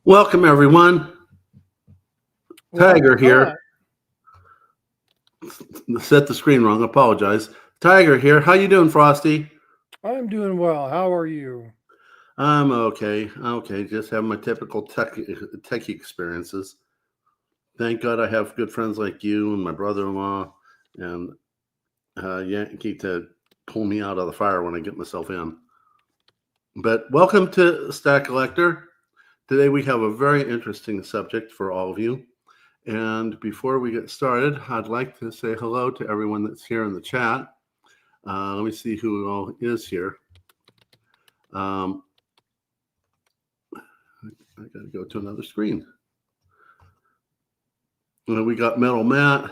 Welcome, everyone. Tiger Welcome here. back. Set the screen wrong. Apologize. Tiger here. How you doing, Frosty? I'm doing well. How are you? I'm okay. Okay, just having my typical tech experiences. Thank God I have good friends like you and my brother-in-law, and Yankee to pull me out of the fire when I get myself in. But welcome to Stack-A-Lector. Today we have a very interesting subject for all of you. And before we get started, I'd like to say hello to everyone that's here in the chat. Let me see who all is here. I got to go to another screen. We got Metal Matt,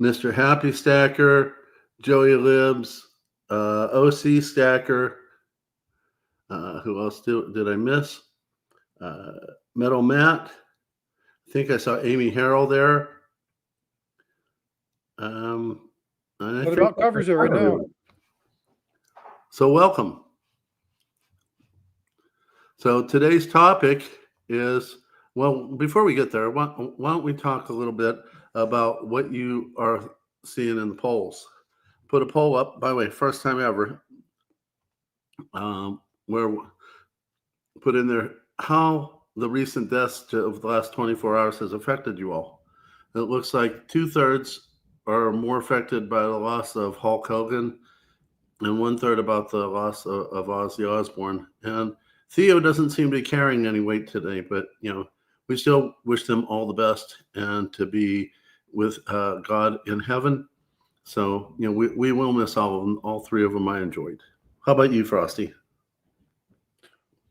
Mr. Happy Stacker, Joey Libs, OC Stacker. Who else did I miss? Metal Matt. I think I saw Amy Harrell there. What about covers it right now? So welcome. So today's topic is, well, before we get there, why don't we talk a little bit about what you are seeing in the polls. Put a poll up, by the way, first time ever, where put in there how the recent deaths of the last 24 hours has affected you all. It looks like 2/3 are more affected by the loss of Hulk Hogan and 1/3 about the loss of Ozzy Osbourne. And Theo doesn't seem to be carrying any weight today, but we still wish them all the best and to be with God in heaven. So we will miss all of them. All three of them I enjoyed. How about you, Frosty?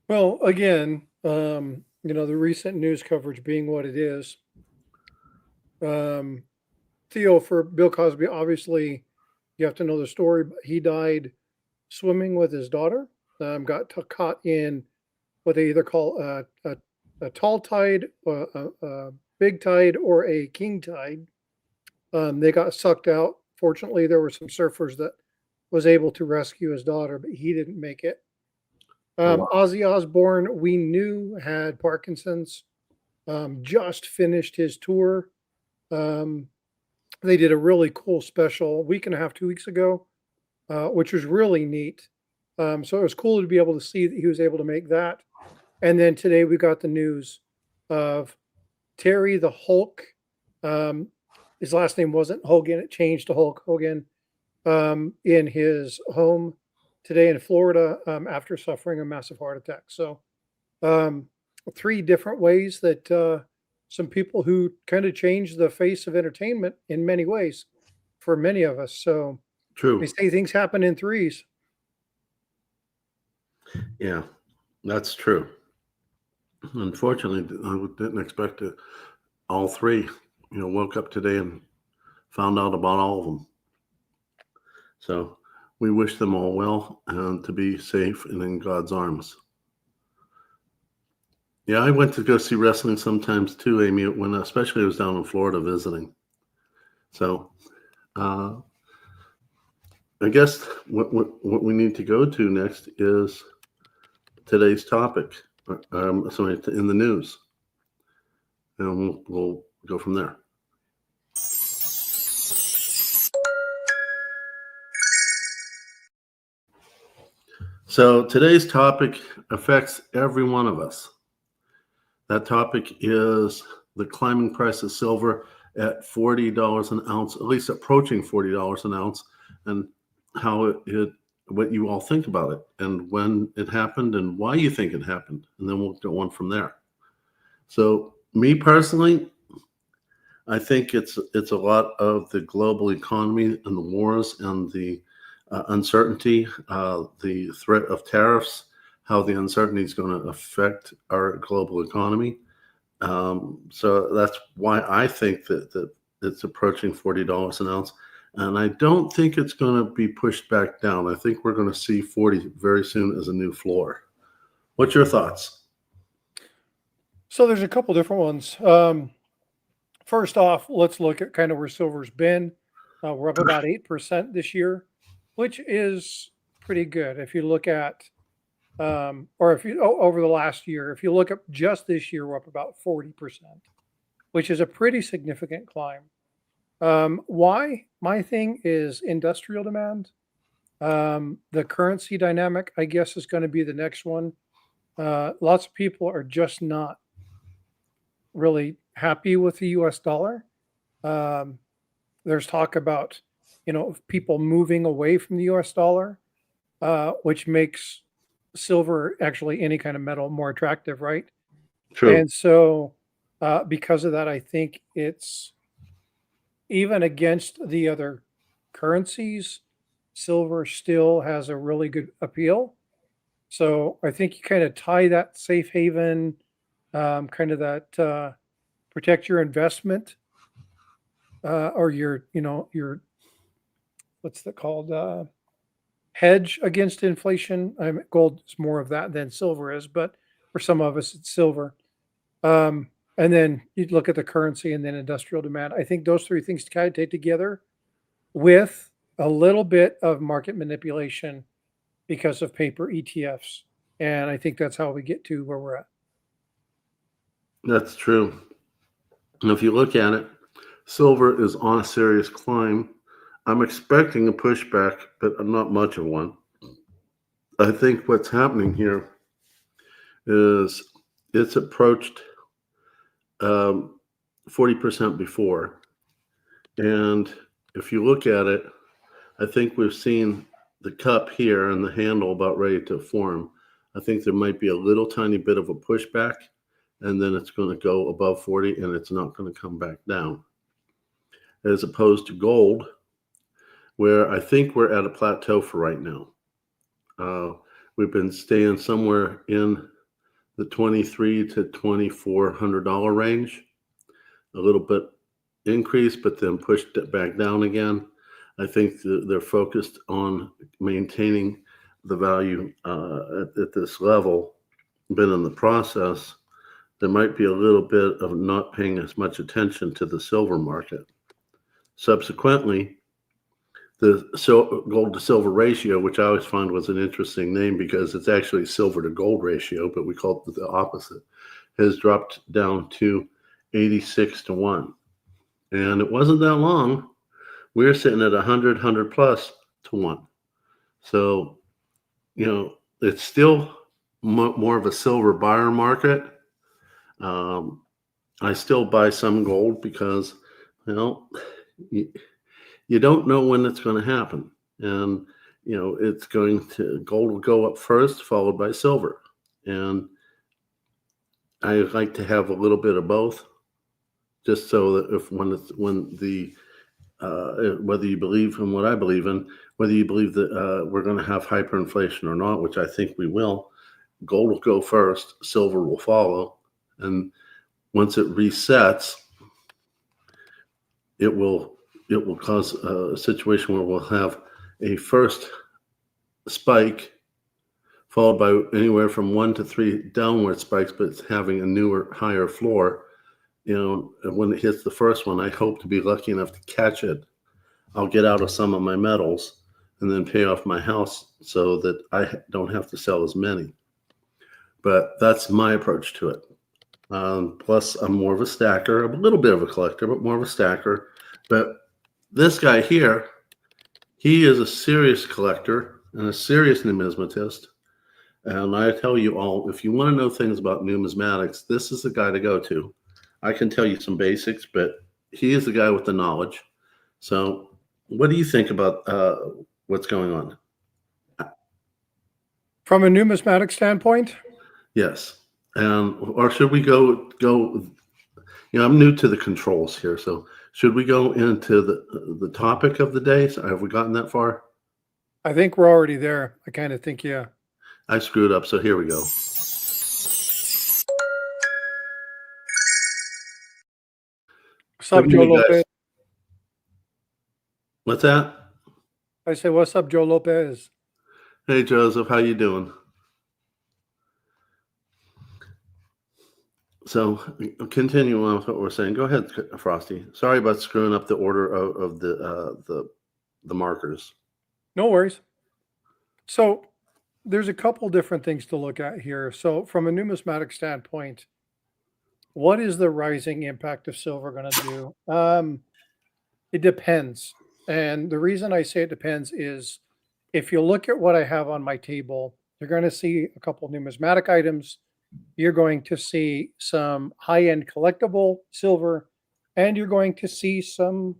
Well, again, the recent news coverage being what it is. Theo, for Bill Cosby, obviously, you have to know the story. But he died swimming with his daughter. Got caught in what they either call a tall tide, a big tide, or a king tide. They got sucked out. Fortunately, there were some surfers that was able to rescue his daughter, but he didn't make it. Wow. Ozzy Osbourne, we knew had Parkinson's. Just finished his tour. They did a really cool special a week and a half, 2 weeks ago, which was really neat. So it was cool to be able to see that he was able to make that. And then today we got the news of Terry the Hulk. His last name wasn't Hogan; it changed to Hulk Hogan. In his home today in Florida after suffering a massive heart attack. So, three different ways that some people who kind of changed the face of entertainment in many ways for many of us. So, True. they say things happen in threes. Yeah, that's true. Unfortunately, I didn't expect it. All three, woke up today and found out about all of them. So we wish them all well and to be safe and in God's arms. Yeah, I went to go see wrestling sometimes too, Amy, when especially I was down in Florida visiting. So I guess what we need to go to next is today's topic, in the news. And we'll go from there. So today's topic affects every one of us. That topic is the climbing price of silver at $40 an ounce, at least approaching $40 an ounce, and how what you all think about it, and when it happened, and why you think it happened, and then we'll go on from there. So, me personally, I think it's a lot of the global economy and the wars and the uncertainty, the threat of tariffs, how the uncertainty is going to affect our global economy. So that's why I think that it's approaching $40 an ounce. And I don't think it's going to be pushed back down. I think we're going to see 40 very soon as a new floor. What's your thoughts? So there's a couple different ones. First off, let's look at kind of where silver's been. We're up about 8% this year, which is pretty good. If you look at Or if you over the last year, if you look up just this year, we're up about 40%, which is a pretty significant climb. Why? My thing is industrial demand. The currency dynamic, I guess, is going to be the next one. Lots of people are just not really happy with the US dollar. Um, there's talk about, people moving away from the US dollar, which makes silver, actually any kind of metal, more attractive, right? True. And so, because of that, I think it's even against the other currencies, silver still has a really good appeal. So I think you kind of tie that safe haven, kind of that protect your investment, or your what's that called? Hedge against inflation. Gold is more of that than silver is, but for some of us, it's silver. And then you look at the currency and then industrial demand. I think those three things kind of take together with a little bit of market manipulation because of paper ETFs. And I think that's how we get to where we're at. That's true. And if you look at it, silver is on a serious climb. I'm expecting a pushback, but not much of one. I think what's happening here is it's approached 40% before. And if you look at it, I think we've seen the cup here and the handle about ready to form. I think there might be a little tiny bit of a pushback, and then it's going to go above 40 and it's not going to come back down. As opposed to gold, where I think we're at a plateau for right now. We've been staying somewhere in the $2,300 to $2,400 range, a little bit increased, but then pushed it back down again. I think they're focused on maintaining the value at this level, but in the process, there might be a little bit of not paying as much attention to the silver market. Subsequently, the gold to silver ratio, which I always found was an interesting name because it's actually silver to gold ratio, but we call it the opposite, has dropped down to 86 to 1. And it wasn't that long. We were sitting at 100 plus to 1. So, it's still more of a silver buyer market. I still buy some gold because, you don't know when it's going to happen. And, gold will go up first, followed by silver. And I like to have a little bit of both, just so that whether you believe in what I believe in, whether you believe that we're going to have hyperinflation or not, which I think we will, gold will go first, silver will follow. And once it resets, it will cause a situation where we'll have a first spike followed by anywhere from 1 to 3 downward spikes, but it's having a newer, higher floor. When it hits the first one, I hope to be lucky enough to catch it. I'll get out of some of my metals and then pay off my house so that I don't have to sell as many. But that's my approach to it. Plus, I'm more of a stacker, a little bit of a collector, but more of a stacker. But this guy here, he is a serious collector and a serious numismatist. And I tell you all, if you want to know things about numismatics, this is the guy to go to. I can tell you some basics, but he is the guy with the knowledge. So what do you think about what's going on? From a numismatic standpoint? Yes. Or should we go, I'm new to the controls here. So should we go into the topic of the day? So have we gotten that far? I think we're already there. I kind of think, yeah. I screwed up. So here we go. What's up, Joe Lopez? What's that? I say, what's up, Joe Lopez? Hey, Joseph, how you doing? So continue on with what we're saying. Go ahead, Frosty. Sorry about screwing up the order of the markers. No worries. So there's a couple different things to look at here. So from a numismatic standpoint, what is the rising impact of silver going to do? It depends. And the reason I say it depends is if you look at what I have on my table, you're going to see a couple numismatic items. You're going to see some high-end collectible silver, and you're going to see some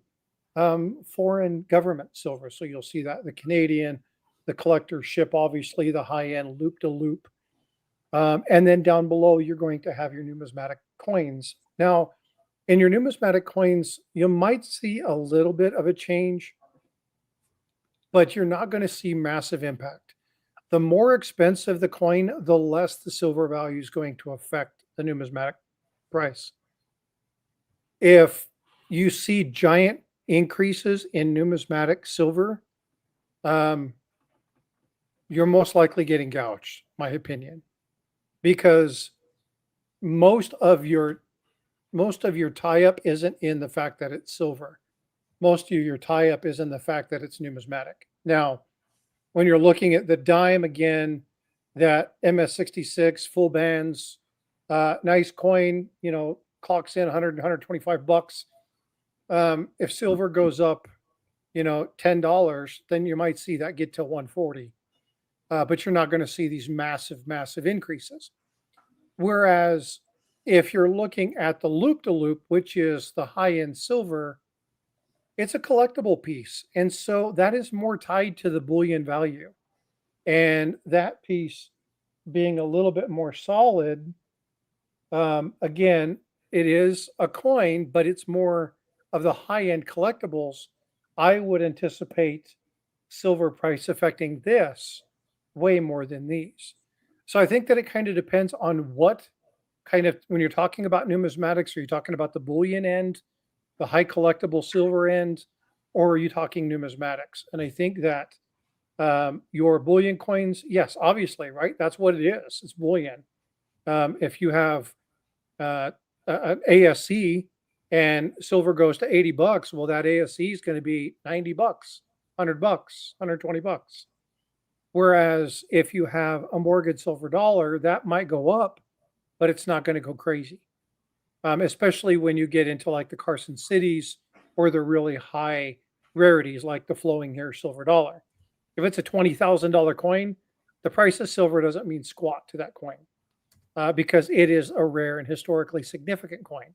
foreign government silver. So you'll see that the Canadian, the collector ship, obviously the high-end loop-to-loop. And then down below, you're going to have your numismatic coins. Now, in your numismatic coins, you might see a little bit of a change, but you're not going to see massive impact. The more expensive the coin, the less the silver value is going to affect the numismatic price. If you see giant increases in numismatic silver, you're most likely getting gouged, my opinion, because most of your tie-up isn't in the fact that it's silver. Most of your tie-up is in the fact that it's numismatic. Now, when you're looking at the dime again, that MS66 full bands, nice coin, clocks in 100, 125 bucks. If silver goes up, $10, then you might see that get to 140. But you're not going to see these massive, massive increases. Whereas if you're looking at the loop-to-loop, which is the high-end silver, it's a collectible piece. And so that is more tied to the bullion value. And that piece being a little bit more solid, again, it is a coin, but it's more of the high-end collectibles. I would anticipate silver price affecting this way more than these. So I think that it kind of depends on what kind of, when you're talking about numismatics, are you talking about the bullion end, the high collectible silver end, or are you talking numismatics? And I think that your bullion coins, yes, obviously, right? That's what it is. It's bullion. If you have an ASC and silver goes to 80 bucks, well, that ASC is going to be 90 bucks, 100 bucks, 120 bucks. Whereas if you have a mortgage silver dollar, that might go up, but it's not going to go crazy. Especially when you get into like the Carson Cities or the really high rarities like the flowing hair silver dollar. If it's a $20,000 coin, the price of silver doesn't mean squat to that coin because it is a rare and historically significant coin.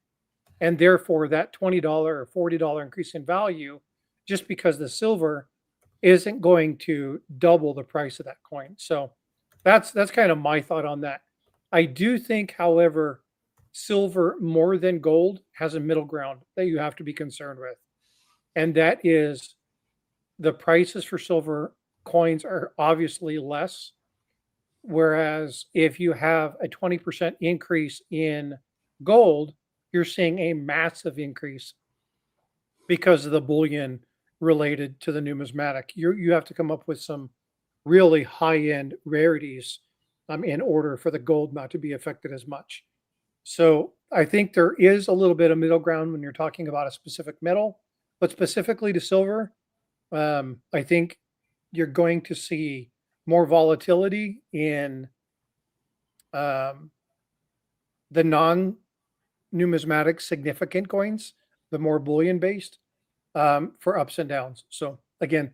And therefore, that $20 or $40 increase in value, just because the silver isn't going to double the price of that coin. So that's kind of my thought on that. I do think, however, silver more than gold has a middle ground that you have to be concerned with. And that is the prices for silver coins are obviously less. Whereas if you have a 20% increase in gold, you're seeing a massive increase because of the bullion related to the numismatic. You have to come up with some really high-end rarities in order for the gold not to be affected as much. So I think there is a little bit of middle ground when you're talking about a specific metal, but specifically to silver, I think you're going to see more volatility in the non-numismatic significant coins, the more bullion based, for ups and downs. So again,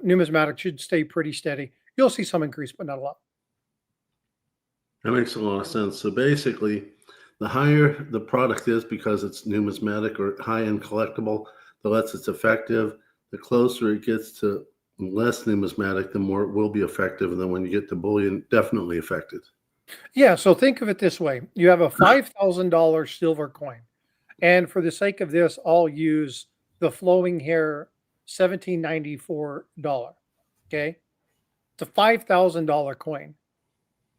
numismatic should stay pretty steady. You'll see some increase, but not a lot. That makes a lot of sense. So basically, the higher the product is because it's numismatic or high-end collectible, the less it's effective. The closer it gets to less numismatic, the more it will be effective. And then when you get to bullion, definitely affected. Yeah, so think of it this way. You have a $5,000 silver coin. And for the sake of this, I'll use the flowing hair $1794. Okay. It's a $5,000 coin.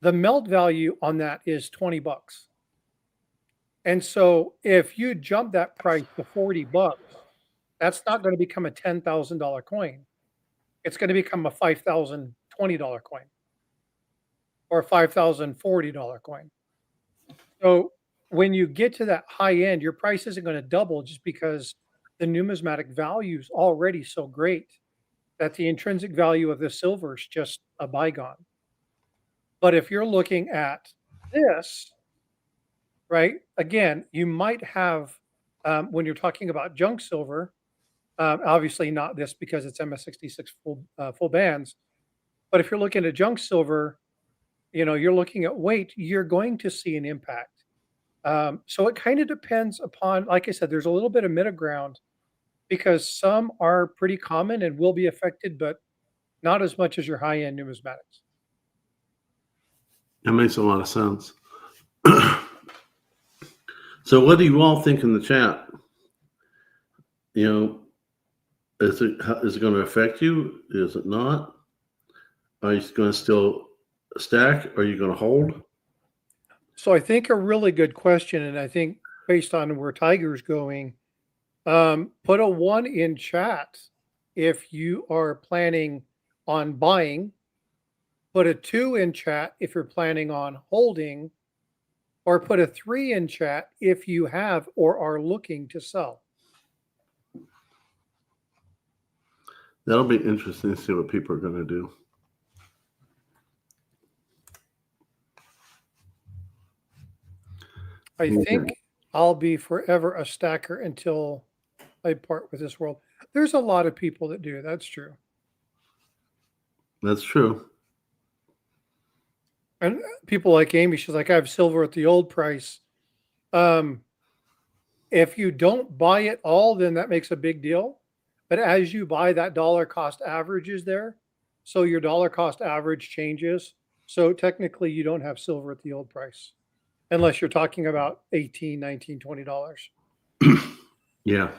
The melt value on that is 20 bucks. And so if you jump that price to 40 bucks, that's not going to become a $10,000 coin. It's going to become a $5,020 coin or a $5,040 coin. So when you get to that high end, your price isn't going to double just because the numismatic value is already so great that the intrinsic value of the silver is just a bygone. But if you're looking at this, right, again, you might have, when you're talking about junk silver, obviously not this because it's MS66 full bands, but if you're looking at junk silver, you're looking at weight, you're going to see an impact. So it kind of depends upon, like I said, there's a little bit of middle ground because some are pretty common and will be affected, but not as much as your high-end numismatics. That makes a lot of sense. So what do you all think in the chat? Is it going to affect you? Is it not? Are you going to still stack? Are you going to hold? So I think a really good question, and I think based on where Tiger's going, put a 1 in chat if you are planning on buying, put a 2 in chat if you're planning on holding, or put a 3 in chat if you have or are looking to sell. That'll be interesting to see what people are going to do. I think I'll be forever a stacker until I part with this world. There's a lot of people that do. That's true. That's true. And people like Amy, she's like, I have silver at the old price. If you don't buy it all, then that makes a big deal. But as you buy, that dollar cost average is there. So your dollar cost average changes. So technically you don't have silver at the old price unless you're talking about $18, $19, $20. Yeah.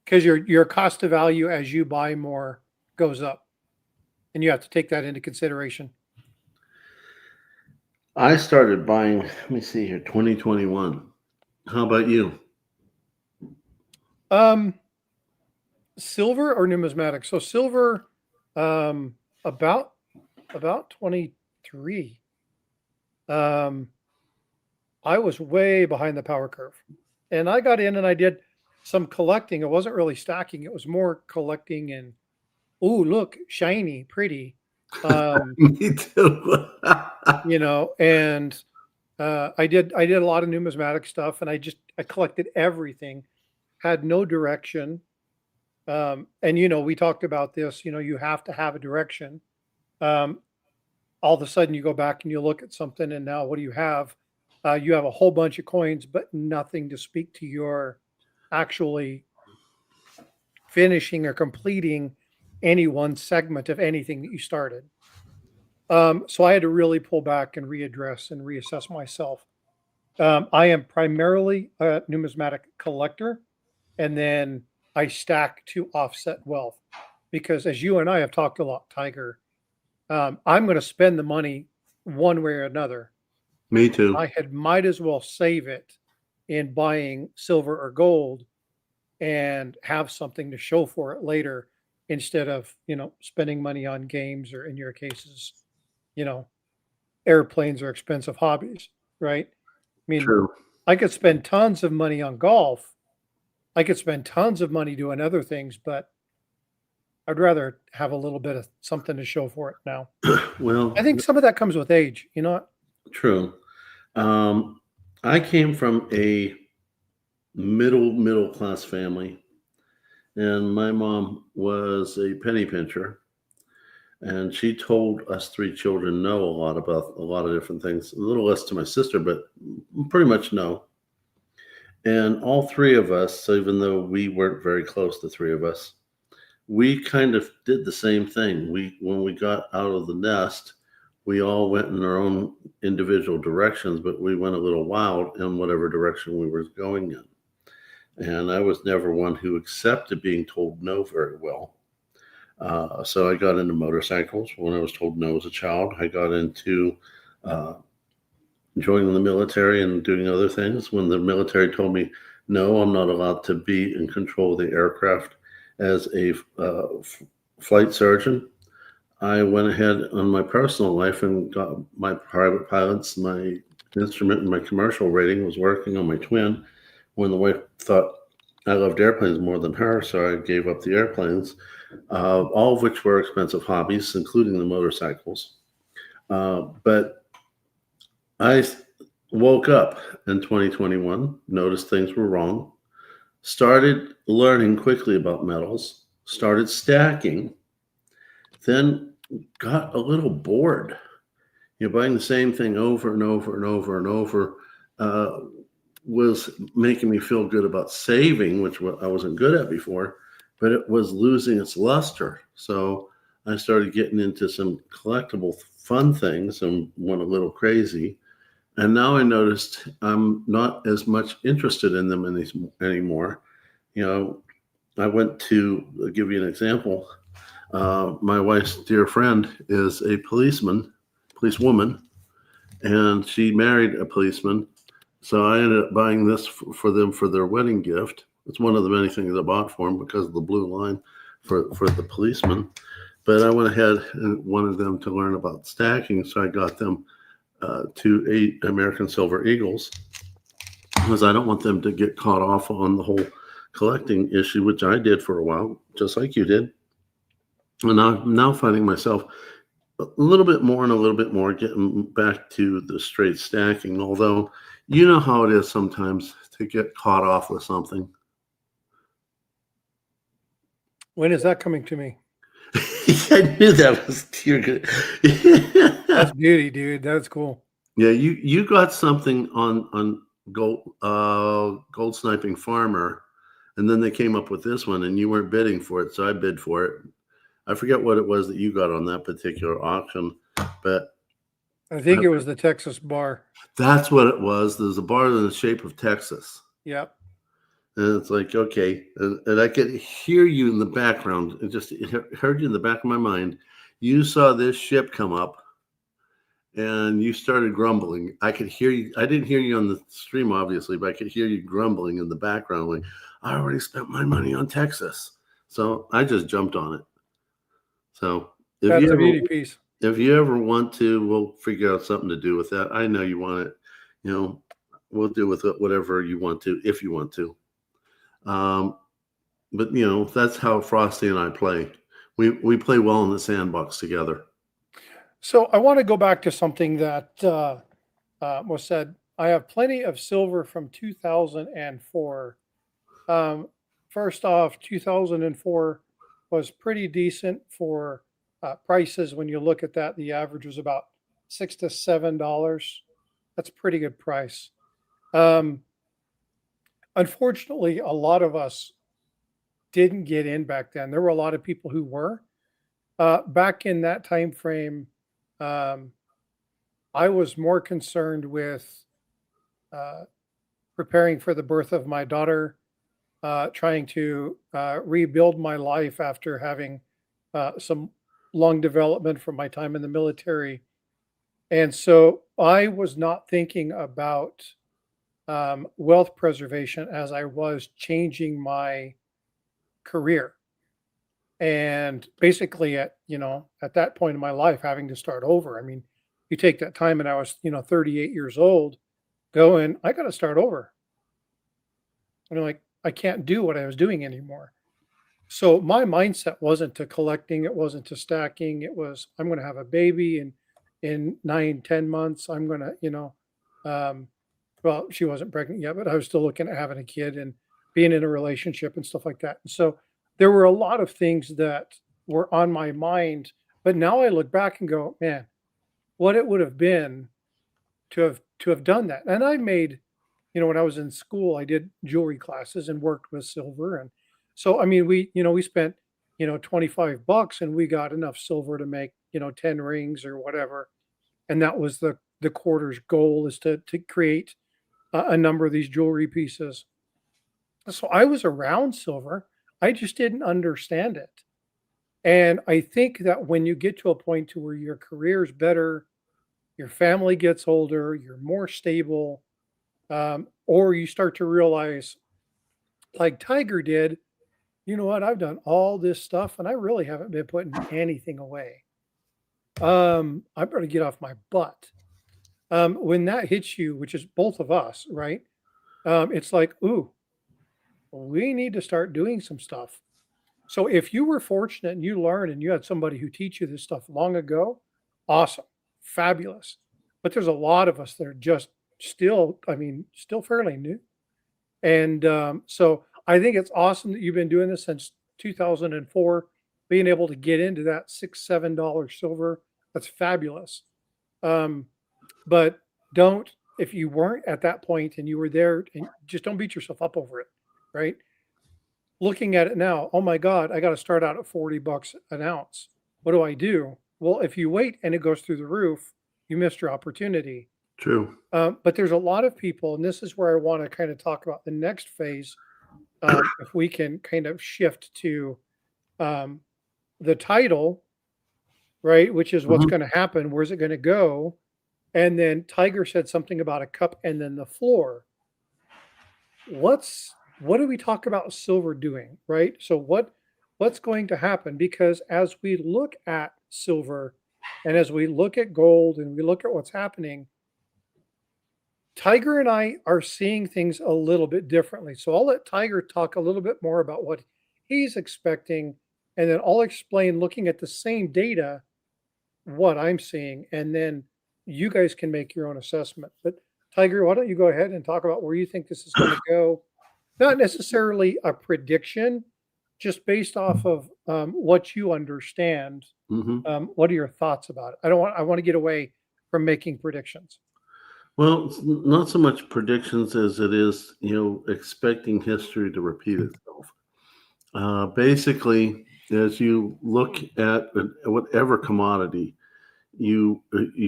Because your cost of value as you buy more goes up. And you have to take that into consideration. I started buying, let me see here, 2021. How about you? Silver or numismatic? So silver, about 23. I was way behind the power curve, and I got in and I did some collecting. It wasn't really stacking; it was more collecting and, oh, look, shiny, pretty. Me too. And I did a lot of numismatic stuff, and I collected everything, had no direction. And we talked about this. You have to have a direction. All of a sudden, you go back and you look at something, and now what do you have? You have a whole bunch of coins, but nothing to speak to your actually finishing or completing any one segment of anything that you started. So I had to really pull back and readdress and reassess myself. I am primarily a numismatic collector, and then I stack to offset wealth because, as you and I have talked a lot, Tiger, I'm going to spend the money one way or another. Me too. I might as well save it in buying silver or gold and have something to show for it later instead of, spending money on games or, in your cases, airplanes are expensive hobbies, right? I mean, True. I could spend tons of money on golf. I could spend tons of money doing other things, but I'd rather have a little bit of something to show for it now. Well, I think some of that comes with age, true. I came from a middle class family, and my mom was a penny pincher, and she told us 3 children no a lot about a lot of different things. A little less to my sister, but pretty much no. And all 3 of us, even though we weren't very close, the 3 of us, we kind of did the same thing. When we got out of the nest, we all went in our own individual directions, but we went a little wild in whatever direction we were going in. And I was never one who accepted being told no very well. So I got into motorcycles when I was told no as a child. I got into joining the military and doing other things. When the military told me, no, I'm not allowed to be in control of the aircraft as a flight surgeon, I went ahead on my personal life and got my private pilots. My instrument and my commercial rating was working on my twin when the wife thought I loved airplanes more than her, so I gave up the airplanes, all of which were expensive hobbies, including the motorcycles. But I woke up in 2021, noticed things were wrong, started learning quickly about metals, started stacking, then got a little bored. Buying the same thing over and over and over and over uh, was making me feel good about saving, which I wasn't good at before, but it was losing its luster. So I started getting into some collectible fun things and went a little crazy. And now I noticed I'm not as much interested in them anymore. I went to I'll give you an example. My wife's dear friend is a policewoman, and she married a policeman. So I ended up buying this for them for their wedding gift. It's one of the many things I bought for them because of the blue line for the policeman. But I went ahead and wanted them to learn about stacking, so I got them 2 American Silver Eagles because I don't want them to get caught off on the whole collecting issue, which I did for a while, just like you did. And I'm now finding myself a little bit more and a little bit more getting back to the straight stacking, although you know how it is sometimes to get caught off with something. When is that coming to me? I knew that was too good. That's beauty, dude. That's cool. Yeah, you got something on gold sniping farmer, and then they came up with this one, and you weren't bidding for it, so I bid for it. I forget what it was that you got on that particular auction, but I think it was the Texas bar. that's what it was. There's a bar in the shape of Texas. Yep. And it's like, okay. And I could hear you in the background. It heard you in the back of my mind. You saw this ship come up and you started grumbling. I could hear you. I didn't hear you on the stream, obviously, but I could hear you grumbling in the background. Like, I already spent my money on Texas. So I just jumped on it. So That's a beauty piece. if you ever want to, we'll figure out something to do with that. I know you want it. We'll do with it whatever you want to, if you want to. But that's how Frosty and I play. We play well in the sandbox together. So I want to go back to something that was said. I have plenty of silver from 2004. First off, 2004 was pretty decent for prices. When you look at that, the average was about $6 to $7. That's a pretty good price. Unfortunately, a lot of us didn't get in back then. There were a lot of people who were. Back in that time frame, I was more concerned with preparing for the birth of my daughter, trying to rebuild my life after having some long development from my time in the military. And so I was not thinking about wealth preservation as I was changing my career. And basically at that point in my life, having to start over. I mean, you take that time and I was, 38 years old going, I got to start over. And I'm like, I can't do what I was doing anymore. So my mindset wasn't to collecting. It wasn't to stacking. It was, I'm going to have a baby in 9, 10 months. I'm going to, well, she wasn't pregnant yet, but I was still looking at having a kid and being in a relationship and stuff like that. And so there were a lot of things that were on my mind, but now I look back and go, man, what it would have been to have done that. And I made, when I was in school, I did jewelry classes and worked with silver. And so, I mean, we spent, $25 and we got enough silver to make, 10 rings or whatever. And that was the quarter's goal, is to create a number of these jewelry pieces. So I was around silver. I just didn't understand it. And I think that when you get to a point to where your career is better, your family gets older, you're more stable, or you start to realize, like Tiger did, you know what, I've done all this stuff and I really haven't been putting anything away. I better get off my butt. When that hits you, which is both of us, right? It's like, ooh, we need to start doing some stuff. So if you were fortunate and you learned and you had somebody who teach you this stuff long ago, awesome. fabulous. But there's a lot of us that are just still, still fairly new. And so I think it's awesome that you've been doing this since 2004, being able to get into that $6, $7 silver. That's fabulous. Um, but don't, if you weren't at that point and you were there, and just don't beat yourself up over it, right? Looking at it now, oh my God, I got to start out at $40 an ounce. What do I do? Well, if you wait and it goes through the roof, you missed your opportunity. True. But there's a lot of people, and this is where I want to kind of talk about the next phase. If we can kind of shift to the title, right, which is what's Mhm. going to happen. Where's it going to go? And then Tiger said something about a cup and then the floor. What do we talk about silver doing, right? So what's going to happen? Because as we look at silver and as we look at gold and we look at what's happening, Tiger and I are seeing things a little bit differently. So I'll let Tiger talk a little bit more about what he's expecting, and then I'll explain, looking at the same data, what I'm seeing, and then you guys can make your own assessment. But Tiger, why don't you go ahead and talk about where you think this is going to go? Not necessarily a prediction, just based off of what you understand. Hmm. What are your thoughts about it? I want to get away from making predictions. Well, it's not so much predictions as it is, expecting history to repeat itself. Basically, as you look at whatever commodity, you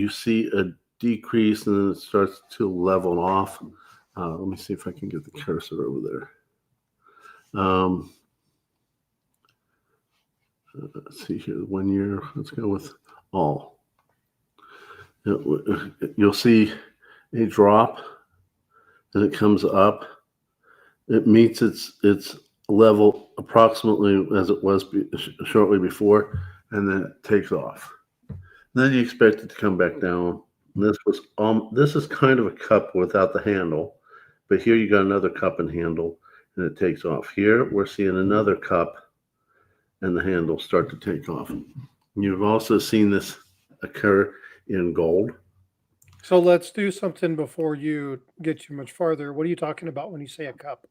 see a decrease and then it starts to level off. Let me see if I can get the cursor over there. Let's see here, 1 year. Let's go with all. You'll see a drop, and it comes up. It meets its level approximately as it was shortly before, and then it takes off. Then you expect it to come back down. This is kind of a cup without the handle, but here you got another cup and handle, and it takes off. Here we're seeing another cup and the handle start to take off. You've also seen this occur in gold. So let's do something before you get too much farther. What are you talking about when you say a cup?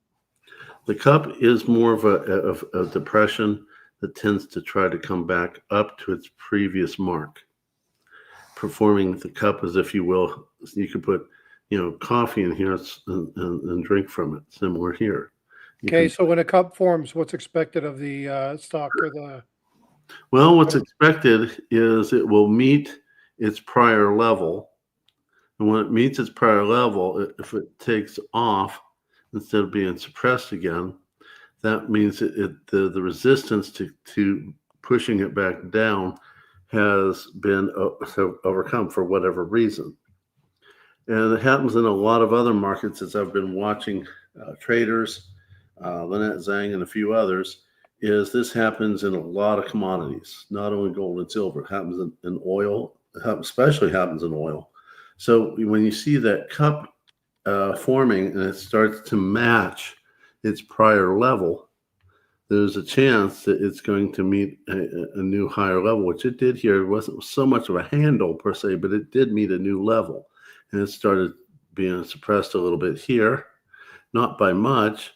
The cup is more of a depression that tends to try to come back up to its previous mark, performing the cup as if you will. You could put, coffee in here and drink from it. Similar here. Okay, so when a cup forms, what's expected of the stock or the? Well, what's expected is it will meet its prior level. And when it meets its prior level, if it takes off instead of being suppressed again, that means the resistance to pushing it back down has been overcome for whatever reason. And it happens in a lot of other markets as I've been watching traders, Lynette Zhang and a few others, is this happens in a lot of commodities, not only gold and silver. It happens in oil, especially happens in oil. So when you see that cup forming and it starts to match its prior level, there's a chance that it's going to meet a new higher level, which it did here. It wasn't so much of a handle per se, but it did meet a new level. And it started being suppressed a little bit here, not by much,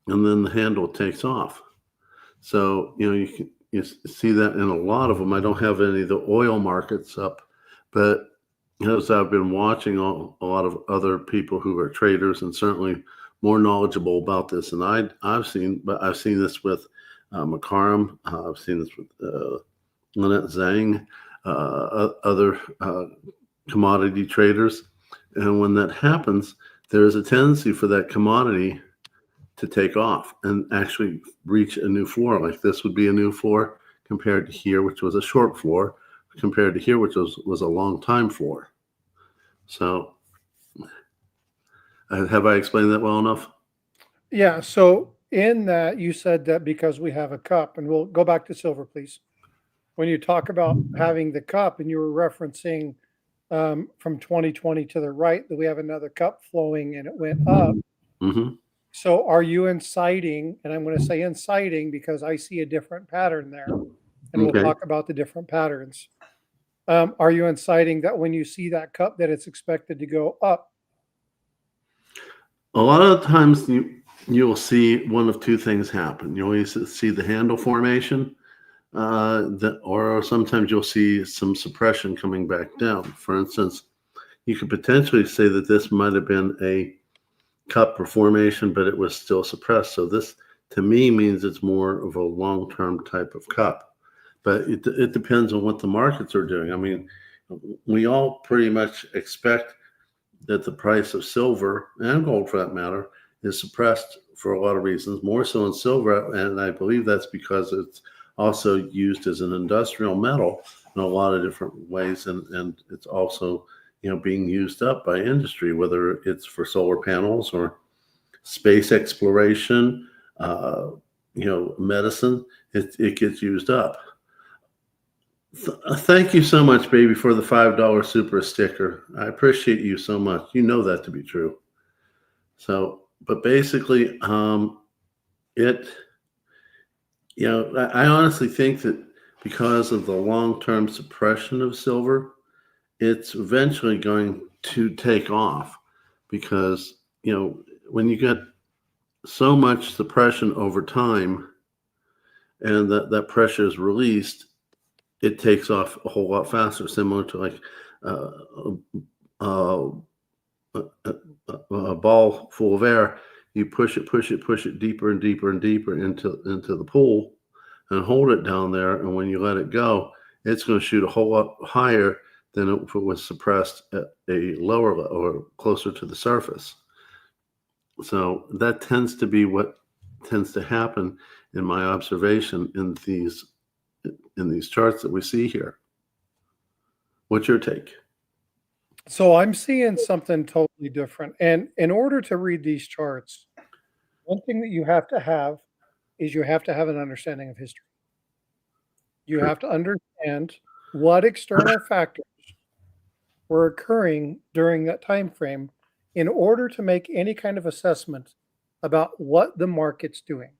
and then the handle takes off. So, you see that in a lot of them. I don't have any of the oil markets up, but as I've been watching a lot of other people who are traders and certainly more knowledgeable about this, and I've seen this with McCarm, I've seen this with Lynette Zhang, other commodity traders, and when that happens, there is a tendency for that commodity to take off and actually reach a new floor. Like this would be a new floor compared to here, which was a short floor, compared to here, which was a long time floor. So have I explained that well enough? Yeah. So in that, you said that because we have a cup, and we'll go back to silver, please. When you talk about having the cup, and you were referencing from 2020 to the right, that we have another cup flowing and it went up. Mm-hmm. So are you inciting? And I'm going to say inciting because I see a different pattern there, and we'll Okay. talk about the different patterns. Are you inciting that when you see that cup that it's expected to go up? A lot of times you'll see one of two things happen. You'll either see the handle formation, or sometimes you'll see some suppression coming back down. For instance, you could potentially say that this might have been a cup formation, but it was still suppressed. So this, to me, means it's more of a long-term type of cup. But it depends on what the markets are doing. I mean, we all pretty much expect that the price of silver and gold, for that matter, is suppressed for a lot of reasons, more so in silver. And I believe that's because it's also used as an industrial metal in a lot of different ways. And it's also, being used up by industry, whether it's for solar panels or space exploration, medicine, it gets used up. Thank you so much, baby, for the $5 super sticker. I appreciate you so much. You know that to be true. So, but basically, it, I honestly think that because of the long-term suppression of silver, it's eventually going to take off because, when you get so much suppression over time and that pressure is released, it takes off a whole lot faster, similar to like uh, uh, a ball full of air. You push it deeper and deeper and deeper into the pool and hold it down there. And when you let it go, it's going to shoot a whole lot higher than if it was suppressed at a lower level or closer to the surface. So that tends to be what tends to happen in my observation in these charts that we see here. What's your take? So I'm seeing something totally different. And in order to read these charts, one thing that you have to have is you have to have an understanding of history. You Sure. have to understand what external factors were occurring during that time frame in order to make any kind of assessment about what the market's doing.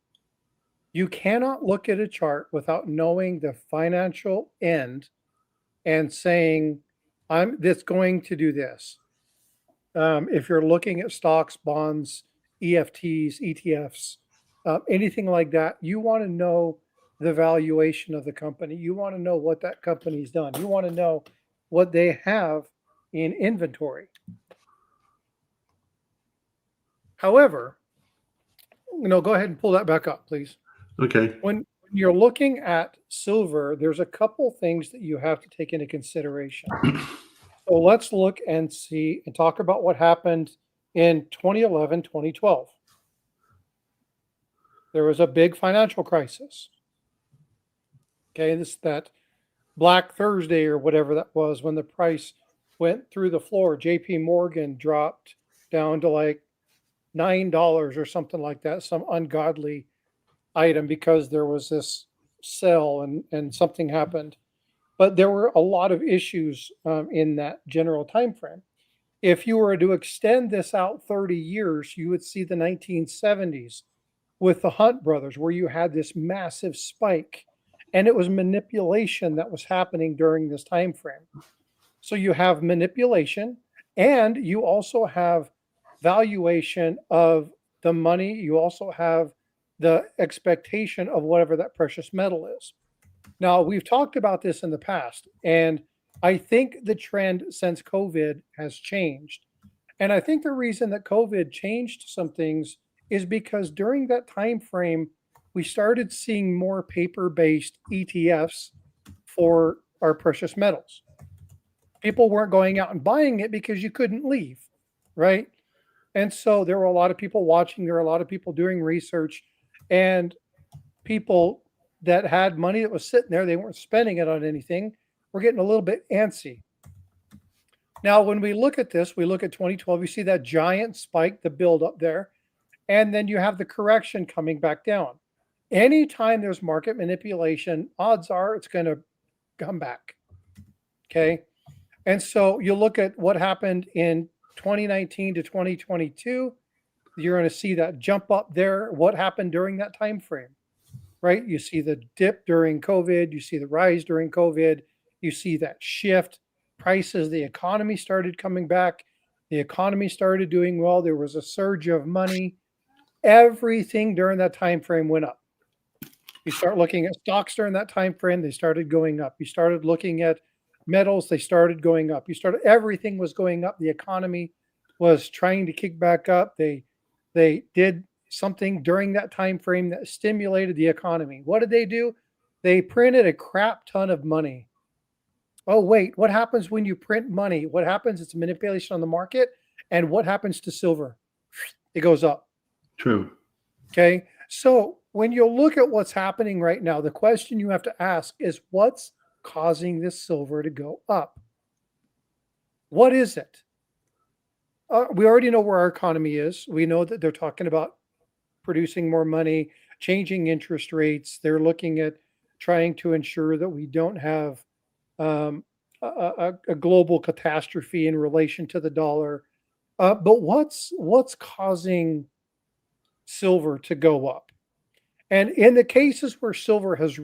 You cannot look at a chart without knowing the financial end and saying, I'm that's going to do this. If you're looking at stocks, bonds, EFTs, ETFs, anything like that, you want to know the valuation of the company. You want to know what that company's done. You want to know what they have in inventory. However, go ahead and pull that back up, please. Okay. When you're looking at silver, there's a couple things that you have to take into consideration. So let's look and see and talk about what happened in 2011, 2012. There was a big financial crisis. Okay, that Black Thursday or whatever that was when the price went through the floor. JP Morgan dropped down to like $9 or something like that, some ungodly item because there was this sell and something happened. But there were a lot of issues in that general time frame. If you were to extend this out 30 years, you would see the 1970s with the Hunt brothers, where you had this massive spike, and it was manipulation that was happening during this time frame. So you have manipulation, and you also have valuation of the money. You also have the expectation of whatever that precious metal is. Now, we've talked about this in the past, and I think the trend since COVID has changed. And I think the reason that COVID changed some things is because during that time frame, we started seeing more paper-based ETFs for our precious metals. People weren't going out and buying it because you couldn't leave, right? And so there were a lot of people watching, there were a lot of people doing research, and people that had money that was sitting there, they weren't spending it on anything, were getting a little bit antsy. Now, when we look at this, we look at 2012, you see that giant spike, the build up there, and then you have the correction coming back down. Anytime there's market manipulation, odds are it's going to come back. Okay. And so you look at what happened in 2019 to 2022, you're going to see that jump up there. What happened during that time frame, right? You see the dip during COVID, you see the rise during COVID, You see that shift. Prices, the economy started coming back. The economy started doing well. There was a surge of money. Everything during that time frame went up. You start looking at stocks during that time frame, they started going up. You started looking at metals, they started going up. Everything was going up. The economy was trying to kick back up. They did something during that time frame that stimulated the economy. What did they do? They printed a crap ton of money. Oh, wait, what happens when you print money? What happens? It's manipulation on the market. And what happens to silver? It goes up. True. Okay. So when you look at what's happening right now, the question you have to ask is what's causing this silver to go up? What is it? We already know where our economy is. We know that they're talking about producing more money, changing interest rates. They're looking at trying to ensure that we don't have a global catastrophe in relation to the dollar. But what's causing silver to go up? And in the cases where silver has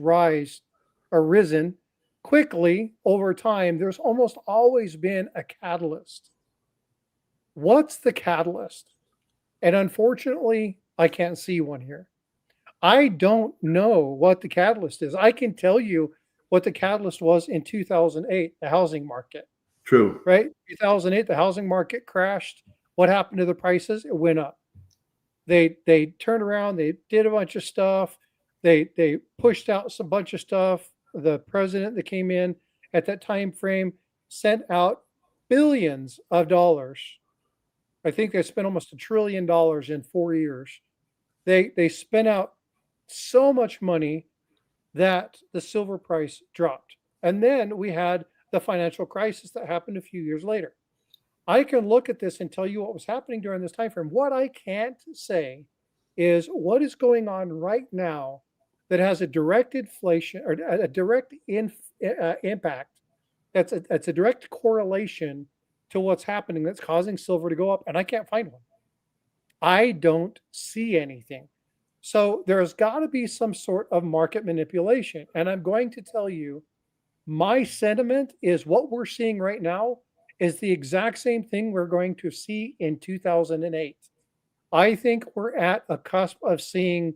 risen quickly over time, there's almost always been a catalyst. What's the catalyst? And unfortunately, I can't see one here. I don't know what the catalyst is. I can tell you what the catalyst was in 2008, the housing market. True. Right? 2008, the housing market crashed. What happened to the prices? It went up. They turned around, they did a bunch of stuff. They pushed out some bunch of stuff. The president that came in at that time frame sent out billions of dollars. I think they spent almost $1 trillion in 4 years. They spent out so much money that the silver price dropped. And then we had the financial crisis that happened a few years later. I can look at this and tell you what was happening during this time frame. What I can't say is what is going on right now that has a direct inflation or a direct impact. That's a direct correlation to what's happening that's causing silver to go up, and I can't find one. I don't see anything. So there's got to be some sort of market manipulation, and I'm going to tell you, my sentiment is what we're seeing right now is the exact same thing we're going to see in 2008. I think we're at a cusp of seeing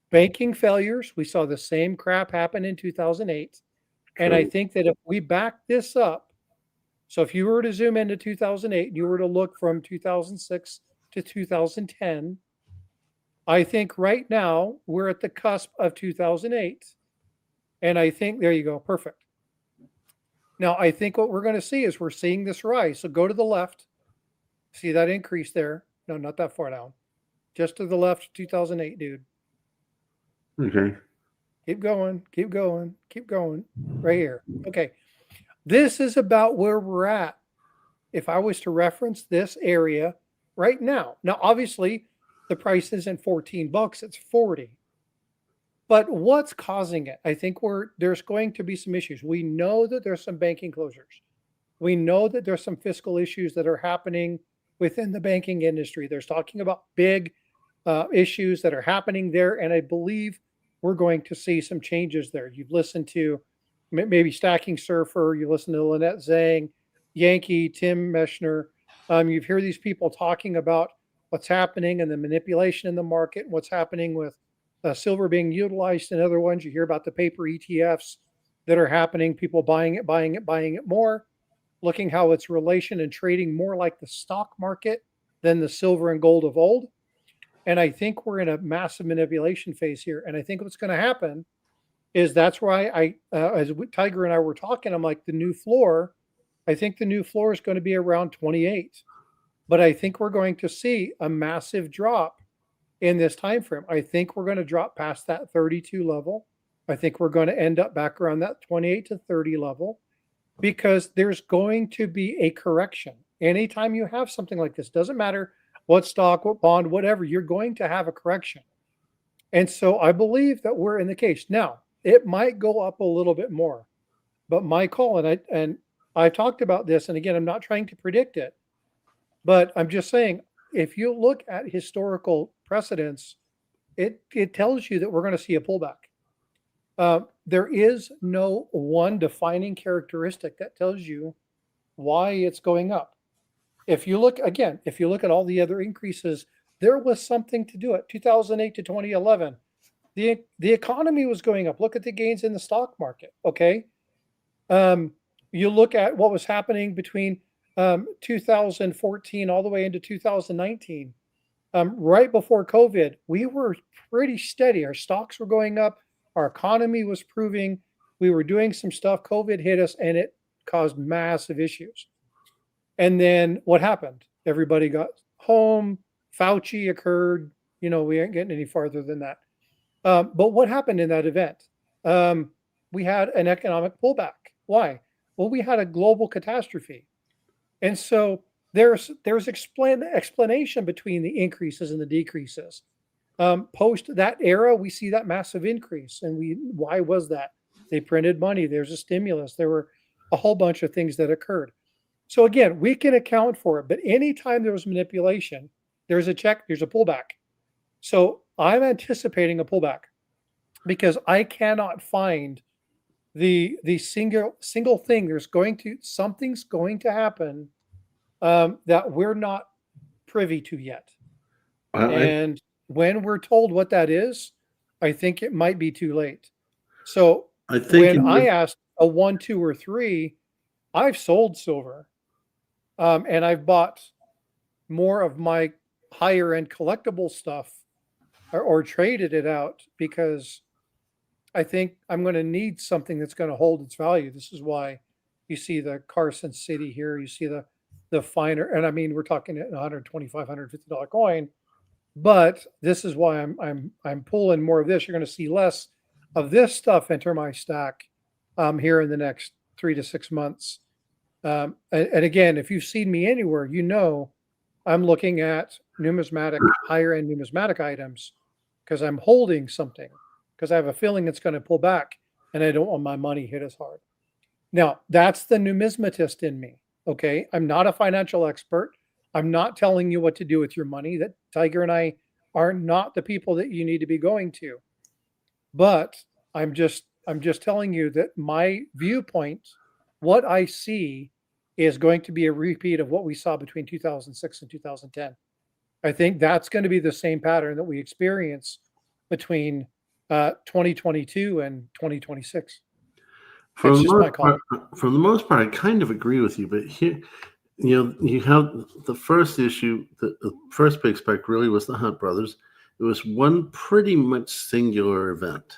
banking failures. We saw the same crap happen in 2008. And I think that if we back this up, so if you were to zoom into 2008, you were to look from 2006 to 2010, I think right now we're at the cusp of 2008. And I think, there you go, perfect. Now, I think what we're going to see is we're seeing this rise. So go to the left. See that increase there? No, not that far down. Just to the left, 2008, dude. Okay. Keep going, keep going, keep going. Right here. Okay. This is about where we're at. If I was to reference this area right now. Now, obviously, the price isn't $14, it's 40. But what's causing it? I think there's going to be some issues. We know that there's some banking closures. We know that there's some fiscal issues that are happening within the banking industry. There's talking about big issues that are happening there. And I believe we're going to see some changes there. You've listened to maybe Stacking Surfer. You listen to Lynette Zhang, Yankee, Tim Meshner. You hear these people talking about what's happening and the manipulation in the market, and what's happening with silver being utilized in other ones. You hear about the paper ETFs that are happening, people buying it more, looking how it's relation and trading more like the stock market than the silver and gold of old. And I think we're in a massive manipulation phase here. And I think what's going to happen is that's why as Tiger and I were talking, I'm like, the new floor, I think the new floor is going to be around 28. But I think we're going to see a massive drop in this time frame. I think we're going to drop past that 32 level. I think we're going to end up back around that 28 to 30 level because there's going to be a correction. Anytime you have something like this, doesn't matter what stock, what bond, whatever, you're going to have a correction. And so I believe that we're in the case. Now, it might go up a little bit more, but my call, and I talked about this, and again, I'm not trying to predict it, but I'm just saying, if you look at historical precedents, it tells you that we're going to see a pullback. There is no one defining characteristic that tells you why it's going up. If you look again, if you look at all the other increases, there was something to do it. 2008 to 2011, the economy was going up. Look at the gains in the stock market. Okay, um, you look at what was happening between 2014 all the way into 2019. Right before COVID, we were pretty steady. Our stocks were going up. Our economy was proving. We were doing some stuff. COVID hit us and it caused massive issues. And then what happened? Everybody got home. Fauci occurred. You know, we ain't getting any farther than that. But what happened in that event? Um, we had an economic pullback. Why? Well, we had a global catastrophe. And so there's explanation between the increases and the decreases. Post that era, we see that massive increase. And why was that? They printed money. There's a stimulus. There were a whole bunch of things that occurred. So again, we can account for it, but anytime there was manipulation, there's a pullback. So I'm anticipating a pullback because I cannot find the single thing. Something's going to happen that we're not privy to yet. And when we're told what that is, I think it might be too late. So when I asked a 1, 2, or 3, I've sold silver, and I've bought more of my higher end collectible stuff or traded it out because I think I'm going to need something that's going to hold its value. This is why you see the Carson City here. You see the finer, and I mean, we're talking $125, $150 coin, but this is why I'm pulling more of this. You're going to see less of this stuff enter my stack here in the next 3 to 6 months. And again, if you've seen me anywhere, you know I'm looking at higher end numismatic items because I'm holding something because I have a feeling it's going to pull back and I don't want my money hit as hard. Now, that's the numismatist in me. Okay. I'm not a financial expert. I'm not telling you what to do with your money. That Tiger and I are not the people that you need to be going to. But I'm just telling you that my viewpoint, what I see, is going to be a repeat of what we saw between 2006 and 2010. I think that's going to be the same pattern that we experience between 2022 and 2026. For It's the just my most call. part, for the most part, I kind of agree with you. But here, you have the first issue. The first big spike really was the Hunt brothers. It was one pretty much singular event.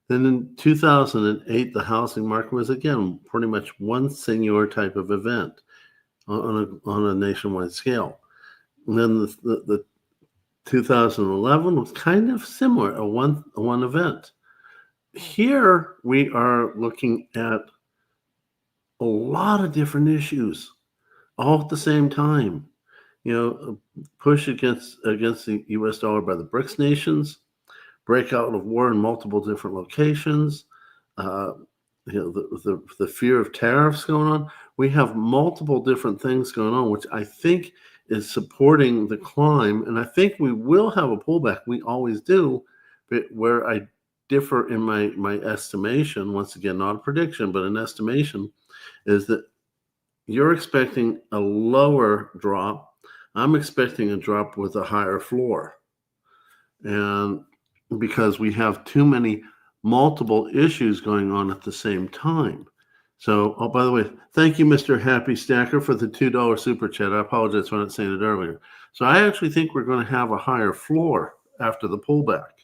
Then in 2008, the housing market was again pretty much one singular type of event on a nationwide scale. And then the 2011 was kind of similar, a one event. Here we are looking at a lot of different issues all at the same time. Push against the U.S. dollar by the BRICS nations, breakout of war in multiple different locations, the fear of tariffs going on. We have multiple different things going on, which I think is supporting the climb. And I think we will have a pullback. We always do. But where I differ in my estimation, once again, not a prediction, but an estimation, is that you're expecting a lower drop. I'm expecting a drop with a higher floor. And because we have too many multiple issues going on at the same time. So, oh, by the way, thank you, Mr. Happy Stacker, for the $2 super chat. I apologize for not saying it earlier. So I actually think we're going to have a higher floor after the pullback.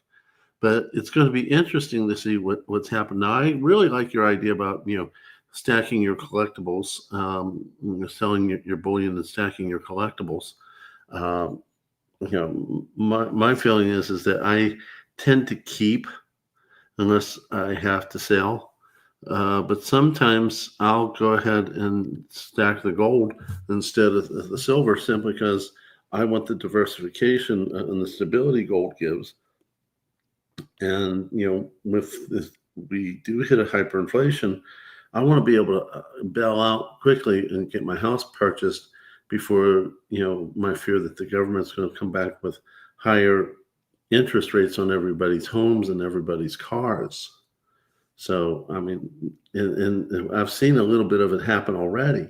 But it's going to be interesting to see what's happened. Now, I really like your idea about, stacking your collectibles, selling your bullion and stacking your collectibles. My feeling is that I tend to keep unless I have to sell. But sometimes I'll go ahead and stack the gold instead of the silver simply because I want the diversification and the stability gold gives. And, if we do hit a hyperinflation, I want to be able to bail out quickly and get my house purchased before, my fear that the government's going to come back with higher interest rates on everybody's homes and everybody's cars. So, I mean, and I've seen a little bit of it happen already.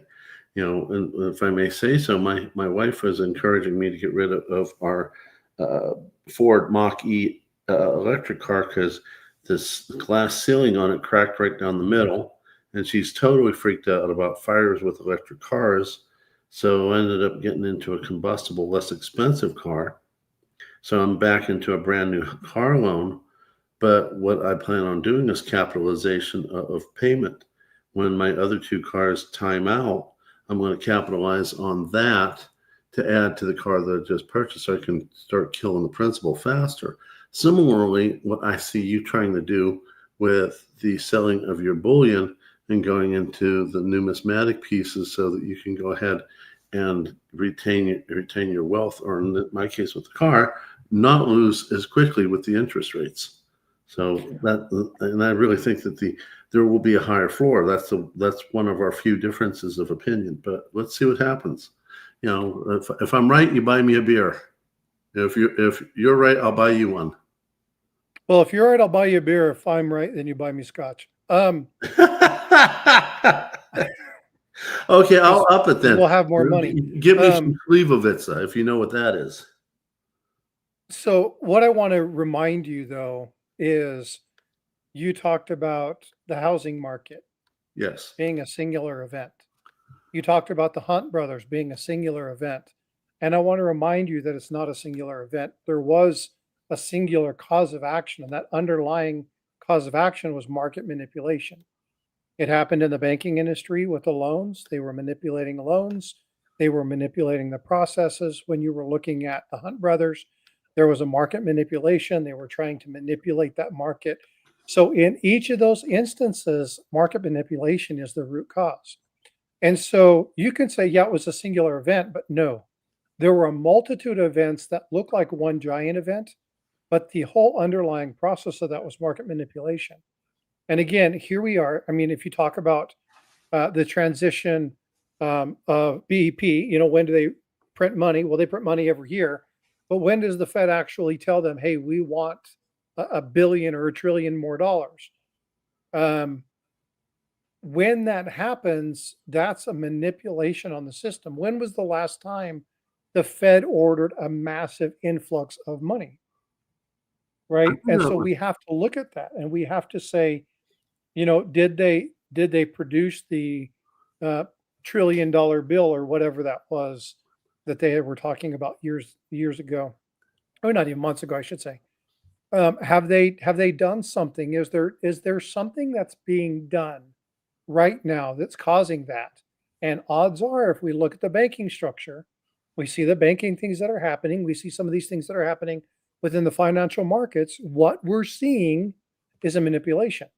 And if I may say so, my wife was encouraging me to get rid of our uh, Ford Mach E electric car because this glass ceiling on it cracked right down the middle, and she's totally freaked out about fires with electric cars. So I ended up getting into a combustible, less expensive car. So I'm back into a brand new car loan, but what I plan on doing is capitalization of payment. When my other two cars time out, I'm going to capitalize on that to add to the car that I just purchased so I can start killing the principal faster. Similarly, what I see you trying to do with the selling of your bullion and going into the numismatic pieces so that you can go ahead and retain your wealth, or in my case with the car, not lose as quickly with the interest rates. So and I really think that there will be a higher floor. That's one of our few differences of opinion. But let's see what happens. If I'm right, you buy me a beer. If you're right, I'll buy you one. Well, if you're right, I'll buy you a beer. If I'm right, then you buy me scotch. Okay, I'll up it then. We'll have more money. Give me some Slivovitza, if you know what that is. So what I want to remind you though is you talked about the housing market Yes. being a singular event. You talked about the Hunt brothers being a singular event. And I want to remind you that it's not a singular event. There was a singular cause of action, and that underlying cause of action was market manipulation. It happened in the banking industry with the loans. They were manipulating loans. They were manipulating the processes. When you were looking at the Hunt brothers, there was a market manipulation. They were trying to manipulate that market. So in each of those instances, market manipulation is the root cause. And so you can say, yeah, it was a singular event, but no, there were a multitude of events that look like one giant event, but the whole underlying process of that was market manipulation. And again, here we are. I mean, if you talk about the transition of BEP, when do they print money? Well, they print money every year. But when does the Fed actually tell them, hey, we want a billion or a trillion more dollars? When that happens, that's a manipulation on the system. When was the last time the Fed ordered a massive influx of money? Right. And so we have to look at that and we have to say, did they produce the uh, $1 trillion bill or whatever that was that they were talking about years ago, or not even months ago, I should say. Have they done something? Is there something that's being done right now that's causing that? And odds are, if we look at the banking structure, we see the banking things that are happening. We see some of these things that are happening within the financial markets. What we're seeing is a manipulation.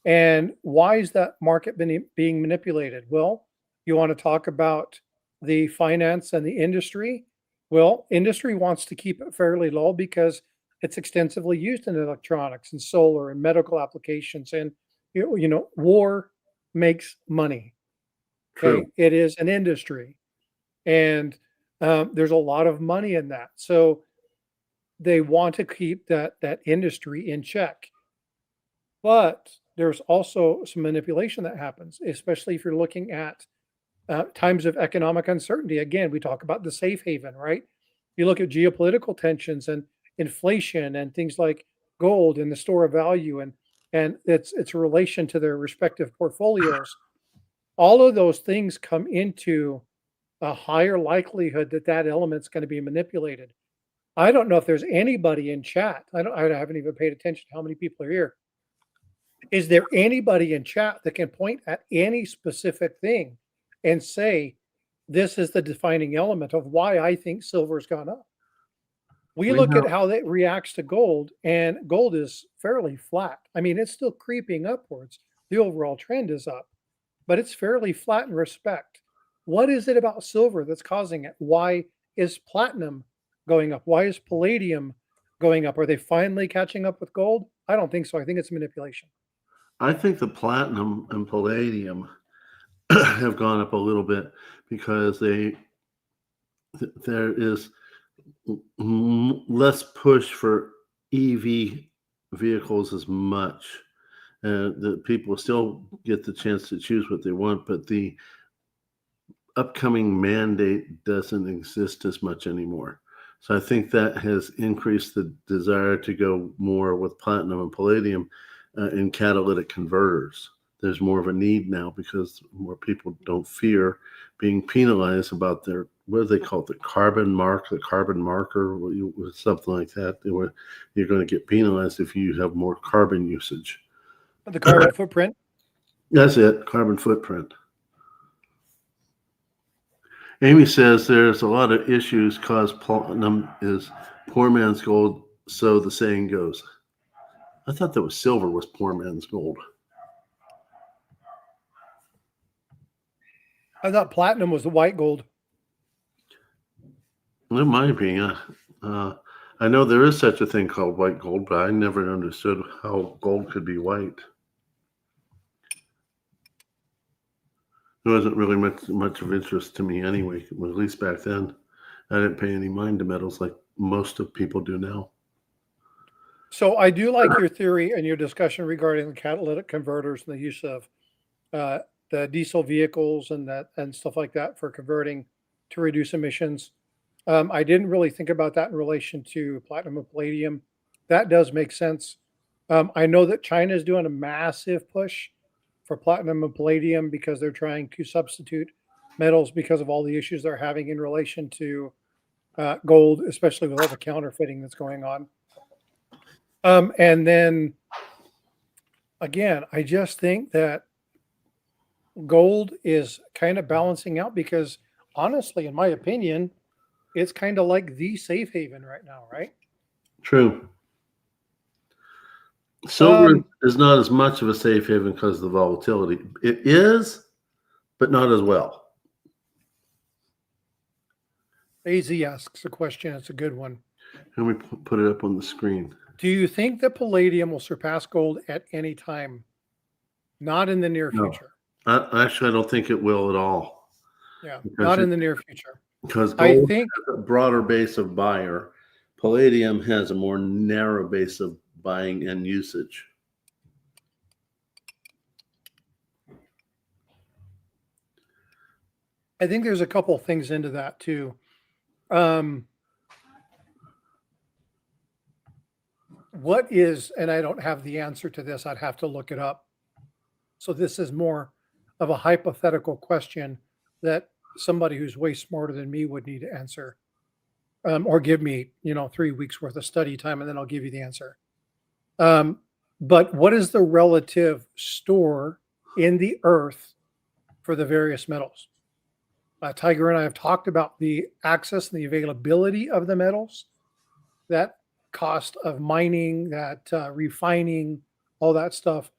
And why is that market being manipulated? Well, you want to talk about the finance and the industry. Well, industry wants to keep it fairly low because it's extensively used in electronics and solar and medical applications. And, war makes money. True. Okay. It is an industry. And there's a lot of money in that. So they want to keep that industry in check. But there's also some manipulation that happens, especially if you're looking at times of economic uncertainty. Again, we talk about the safe haven, right? You look at geopolitical tensions and inflation and things like gold and the store of value and its relation to their respective portfolios. All of those things come into a higher likelihood that that element's going to be manipulated. I don't know if there's anybody in chat. I haven't even paid attention to how many people are here. Is there anybody in chat that can point at any specific thing and say, this is the defining element of why I think silver's gone up? We We look have at how that reacts to gold, and gold is fairly flat. I mean, it's still creeping upwards. The overall trend is up, but it's fairly flat in respect. What is it about silver that's causing it? Why is platinum going up? Why is palladium going up? Are they finally catching up with gold? I don't think so. I think it's manipulation. I think the platinum and palladium have gone up a little bit because there is less push for EV vehicles as much. The people still get the chance to choose what they want, but the upcoming mandate doesn't exist as much anymore. So I think that has increased the desire to go more with platinum and palladium in catalytic converters. There's more of a need now because more people don't fear being penalized about their, what do they call it, the carbon marker, something like that. You're going to get penalized if you have more carbon usage. The carbon footprint? That's it, carbon footprint. Amy says there's a lot of issues caused platinum is poor man's gold, so the saying goes. I thought that was silver was poor man's gold. I thought platinum was the white gold. It might be. I know there is such a thing called white gold, but I never understood how gold could be white. It wasn't really much of interest to me anyway, at least back then. I didn't pay any mind to metals like most of people do now. So I do like your theory and your discussion regarding the catalytic converters and the use of the diesel vehicles and stuff like that for converting to reduce emissions. I didn't really think about that in relation to platinum and palladium. That does make sense. I know that China is doing a massive push for platinum and palladium because they're trying to substitute metals because of all the issues they're having in relation to gold, especially with all the counterfeiting that's going on. And then again, I just think that gold is kind of balancing out because honestly, in my opinion, it's kind of like the safe haven right now, right? True. Silver is not as much of a safe haven because of the volatility. It is, but not as well. AZ asks a question. It's a good one. Let me put it up on the screen. Do you think that palladium will surpass gold at any time? Not in the near future. Actually, I don't think it will at all. Yeah, not in the near future. Because gold has a broader base of buyer. Palladium has a more narrow base of buying and usage. I think there's a couple of things into that too. What is, and I don't have the answer to this, I'd have to look it up. So this is more of a hypothetical question that somebody who's way smarter than me would need to answer, or give me, 3 weeks worth of study time, and then I'll give you the answer. But what is the relative store in the earth for the various metals? Tiger and I have talked about the access and the availability of the metals, that cost of mining, that refining, all that stuff.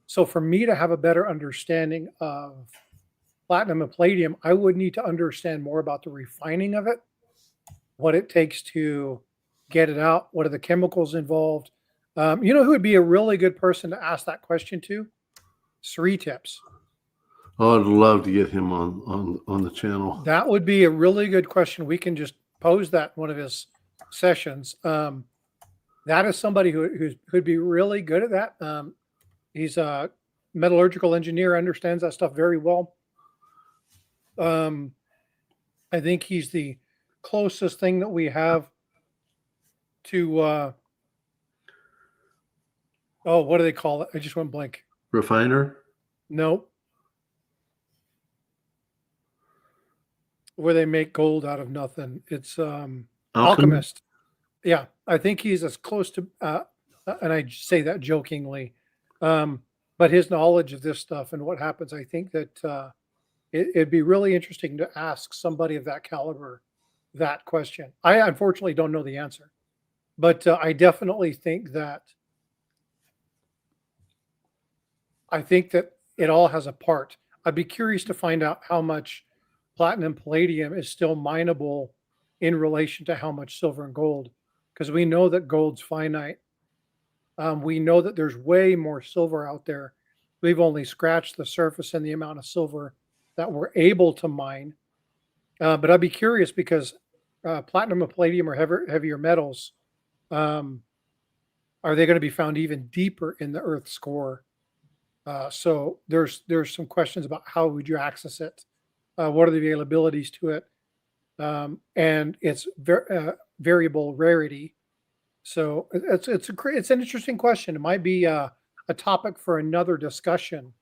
So for me to have a better understanding of platinum and palladium, I would need to understand more about the refining of it, what it takes to get it out, what are the chemicals involved. You know who would be a really good person to ask that question to? Sri Tips. Oh, I'd love to get him on the channel. That would be a really good question. We can just pose that in one of his sessions. That is somebody who'd be really good at that. He's a metallurgical engineer, understands that stuff very well. I think he's the closest thing that we have to what do they call it? I just went blank. Refiner? Nope. Where they make gold out of nothing. It's alchemist. Yeah, I think he's as close to, and I say that jokingly, but his knowledge of this stuff and what happens, I think that it'd be really interesting to ask somebody of that caliber that question. I unfortunately don't know the answer, but I definitely think that it all has a part. I'd be curious to find out how much platinum palladium is still mineable in relation to how much silver and gold, because we know that gold's finite. We know that there's way more silver out there. We've only scratched the surface and the amount of silver that we're able to mine. But I'd be curious because platinum and palladium are heavier metals. Are they going to be found even deeper in the Earth's core? So there's some questions about how would you access it, what are the availabilities to it, and its variable rarity. So it's an interesting question. It might be a topic for another discussion.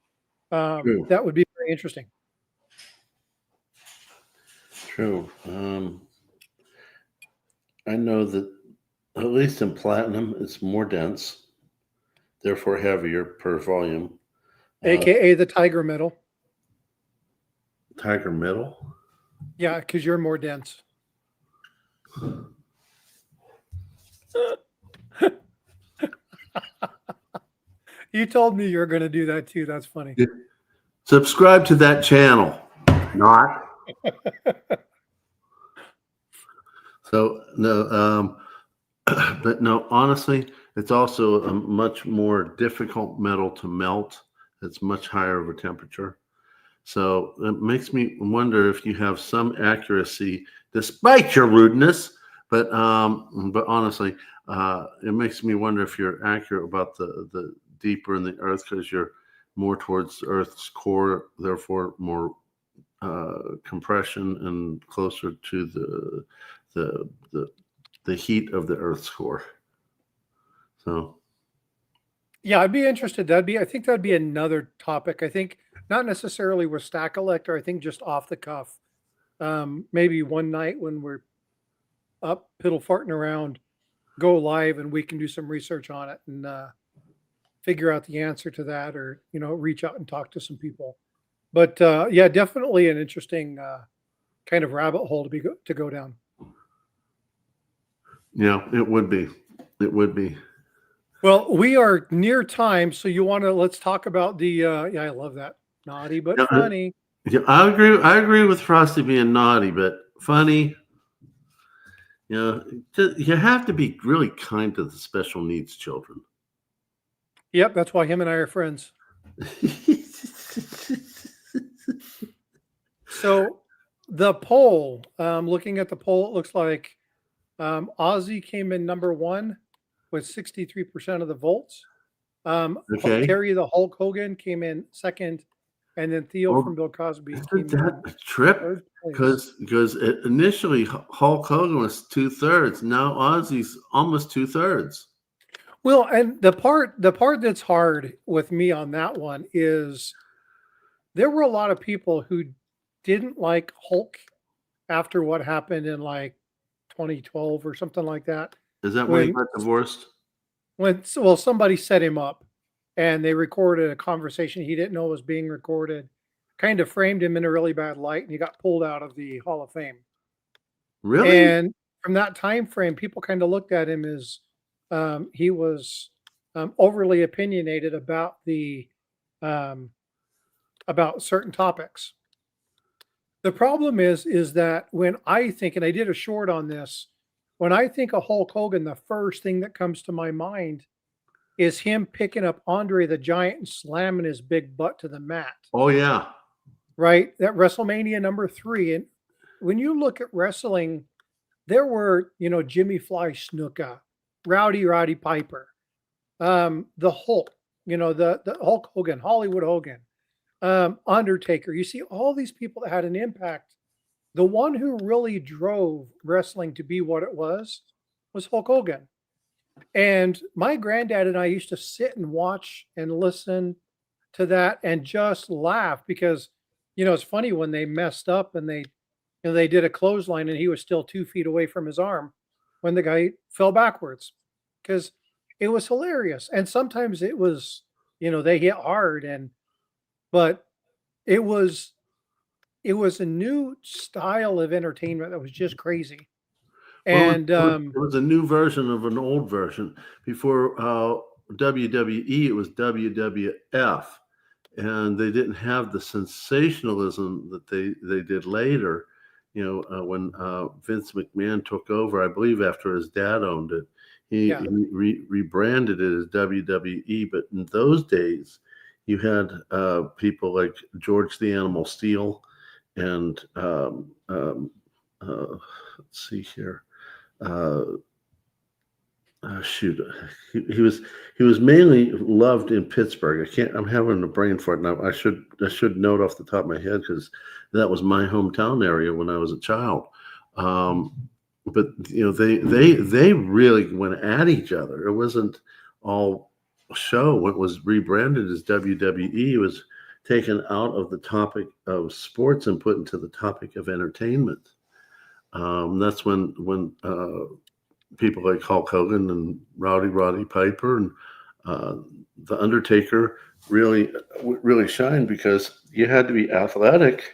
True. That would be very interesting. True. I know that at least in platinum, it's more dense, therefore heavier per volume. AKA the tiger metal. Tiger metal. Yeah, because you're more dense. You told me you were going to do that too. That's funny. Subscribe to that channel. Not. So no, but no. Honestly, it's also a much more difficult metal to melt. It's much higher of a temperature. So it makes me wonder if you have some accuracy, despite your rudeness. But honestly, it makes me wonder if you're accurate about the deeper in the earth, because you're more towards Earth's core, therefore more compression and closer to the heat of the Earth's core. So Yeah, I'd be interested. I think that'd be another topic. I think not necessarily with Stack-A-Lector. I think just off the cuff. Maybe one night when we're up piddle farting around, go live and we can do some research on it and figure out the answer to that, or reach out and talk to some people. But yeah, definitely an interesting kind of rabbit hole to go down. yeah, it would be. It would be. Well, we are near time, so let's talk about the yeah, I love that. Naughty but Yeah, funny. yeah, I agree. I agree with Frosty being naughty, but funny. You have to be really kind to the special needs children. Yep, that's why him and I are friends. So the poll, looking at the poll, it looks like Ozzy came in number one with 63% of the votes. Okay. Terry the Hulk Hogan came in second, and then Theo Well, from Bill Cosby isn't came that in a trip? third place. Because initially Hulk Hogan was 2/3. Now Ozzy's almost 2/3. Well, and the part that's hard with me on that one is there were a lot of people who didn't like Hulk after what happened in like 2012 or something like that. Is that when he When got divorced? well, somebody set him up and they recorded a conversation he didn't know was being recorded, kind of framed him in a really bad light, and he got pulled out of the Hall of Fame. Really? And from that time frame, people kind of looked at him as he was overly opinionated um, about certain topics. The problem is that when I think, and I did a short on this, when I think of Hulk Hogan, the first thing that comes to my mind is him picking up Andre the Giant and slamming his big butt to the mat, Oh yeah. right? That WrestleMania number 3. And when you look at wrestling, there were, Jimmy Fly Snuka, Rowdy Piper, the Hulk, the Hulk Hogan, Hollywood Hogan, Undertaker. You see all these people that had an impact. The one who really drove wrestling to be what it was Hulk Hogan. And my granddad and I used to sit and watch and listen to that and just laugh because, it's funny when they messed up and they did a clothesline and he was still 2 feet away from his arm when the guy fell backwards because it was hilarious. And sometimes it was, they hit hard but it was a new style of entertainment that was just crazy. Well, And it was a new version of an old version. Before WWE, it was WWF, and they didn't have the sensationalism that they did later. When Vince McMahon took over, I believe after his dad owned it, he yeah, rebranded it as WWE. But in those days, you had people like George the Animal Steel and let's see here. shoot, he was mainly loved in Pittsburgh. I'm having a brain fart now. I should note off the top of my head because that was my hometown area when I was a child. But they really went at each other. It wasn't all show. What was rebranded as WWE was taken out of the topic of sports and put into the topic of entertainment. That's when people like Hulk Hogan and Roddy Piper and the Undertaker really shined because you had to be athletic,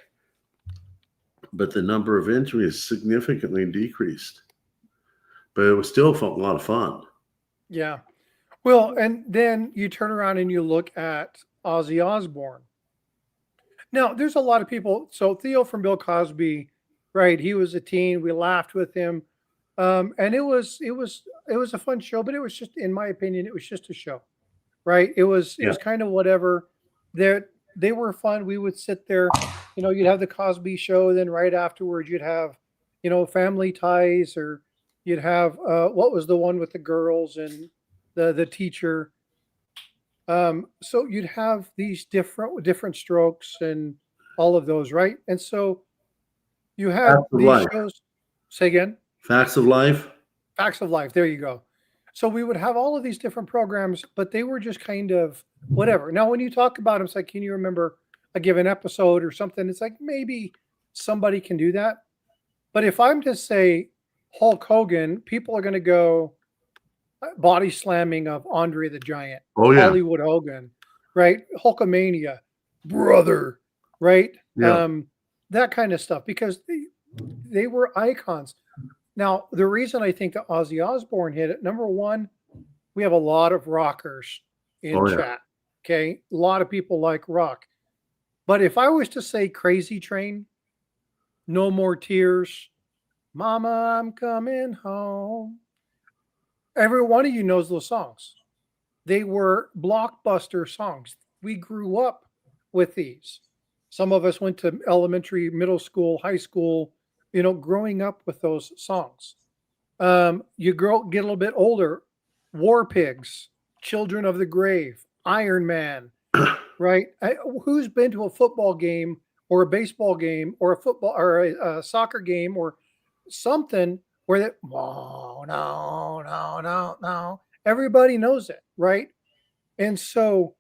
but the number of injuries significantly decreased. But it was still a lot of fun. Yeah. Well, and then you turn around and you look at Ozzy Osbourne. Now, there's a lot of people. So Theo from Bill Cosby, right? He was a teen. We laughed with him, and it was a fun show. But it was just, in my opinion, it was just a show, right? It was kind of whatever. They were fun. We would sit there, you'd have the Cosby Show, then right afterwards you'd have, Family Ties, or you'd have what was the one with the girls and the teacher. So you'd have these different strokes and all of those, right? And so you had these shows. Say again. Facts of Life. Facts of Life. There you go. So we would have all of these different programs, but they were just kind of whatever. Now, when you talk about them, it's like, can you remember a given episode or something? It's like maybe somebody can do that. But if I'm to say Hulk Hogan, people are going to go body slamming of Andre the Giant, Hollywood Hogan, right? Hulkamania, brother, right? Yeah. That kind of stuff, because they were icons. Now, the reason I think that Ozzy Osbourne hit it, number one, we have a lot of rockers in chat. Okay. A lot of people like rock. But if I was to say Crazy Train, No More Tears, Mama, I'm Coming Home, every one of you knows those songs. They were blockbuster songs. We grew up with these. Some of us went to elementary, middle school, high school, growing up with those songs. You get a little bit older, War Pigs, Children of the Grave, Iron Man, right? Who's been to a football game or a baseball game or a football or a soccer game or something where that, oh, no. Everybody knows it, right? And so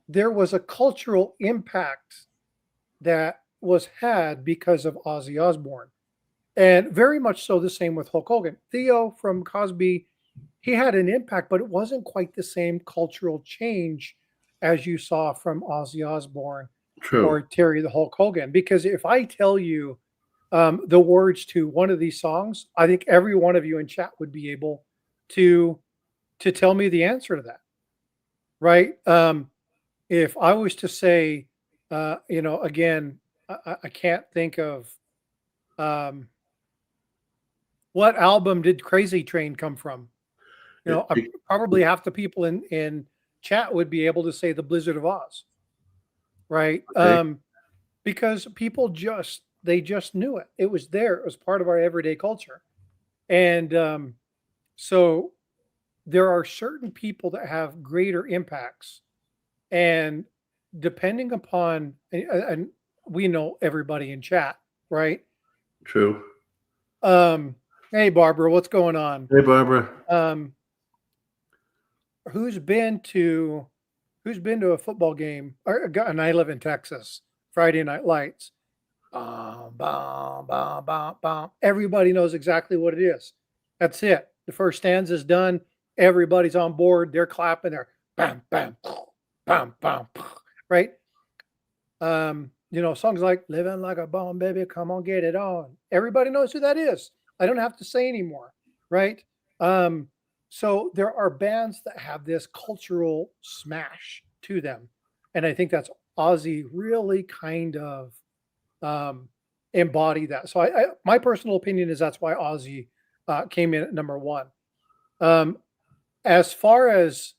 there was a cultural impact that was had because of Ozzy Osbourne. And very much so the same with Hulk Hogan. Theo from Cosby, he had an impact, but it wasn't quite the same cultural change as you saw from Ozzy Osbourne or Terry the Hulk Hogan. Because if I tell you the words to one of these songs, I think every one of you in chat would be able to tell me the answer to that, right? If I was to say, again, I can't think of what album did Crazy Train come from? Probably half the people in chat would be able to say The Blizzard of Oz, right? Okay. Because people they just knew it. It was there. It was part of our everyday culture. And so there are certain people that have greater impacts. And depending upon, and we know everybody in chat, right? True. Hey, Barbara, what's going on? Hey, Barbara. Who's been to a football game? And I live in Texas. Friday Night Lights. Everybody knows exactly what it is. That's it. The first stanza is done. Everybody's on board. They're clapping. They're bam, bam, bam, bam, right? Songs like "Living Like a Bomb, Baby, Come On, Get It On." Everybody knows who that is. I don't have to say anymore, right? So there are bands that have this cultural smash to them, and I think that's Ozzy really kind of embody that. So my personal opinion is that's why Ozzy came in at number one. As far as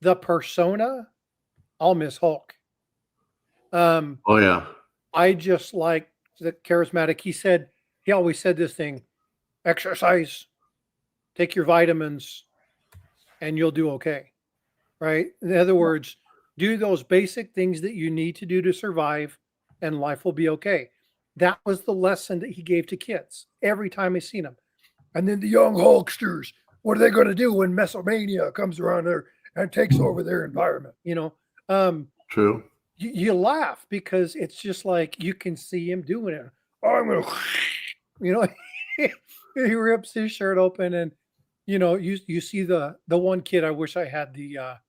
the persona, I'll miss Hulk. I just like the charismatic. He always said this thing: exercise, take your vitamins, and you'll do okay. Right? In other words, do those basic things that you need to do to survive, and life will be okay. That was the lesson that he gave to kids every time I seen him. And then the young Hulksters, what are they going to do when Mesoamania comes around there and takes over their environment? Um, True. you laugh because it's just like you can see him doing it. Oh, I'm going to, you know, he rips his shirt open, and you see the one kid. I wish I had the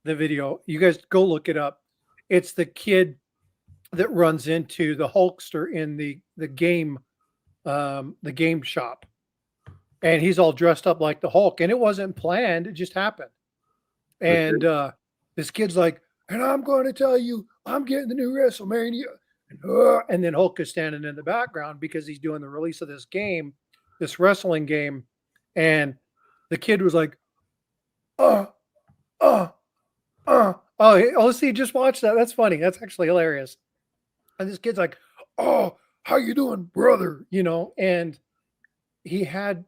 video. You guys go look it up. It's the kid that runs into the Hulkster in the game shop, and he's all dressed up like the Hulk, and it wasn't planned, it just happened. And Okay. this kid's like, and I'm going to tell you, I'm getting the new WrestleMania. And then Hulk is standing in the background because he's doing the release of this game, this wrestling game. And the kid was like, uh, uh, oh, see, just watch that. That's funny. That's actually hilarious. And this kid's like, oh, how you doing, brother? And he had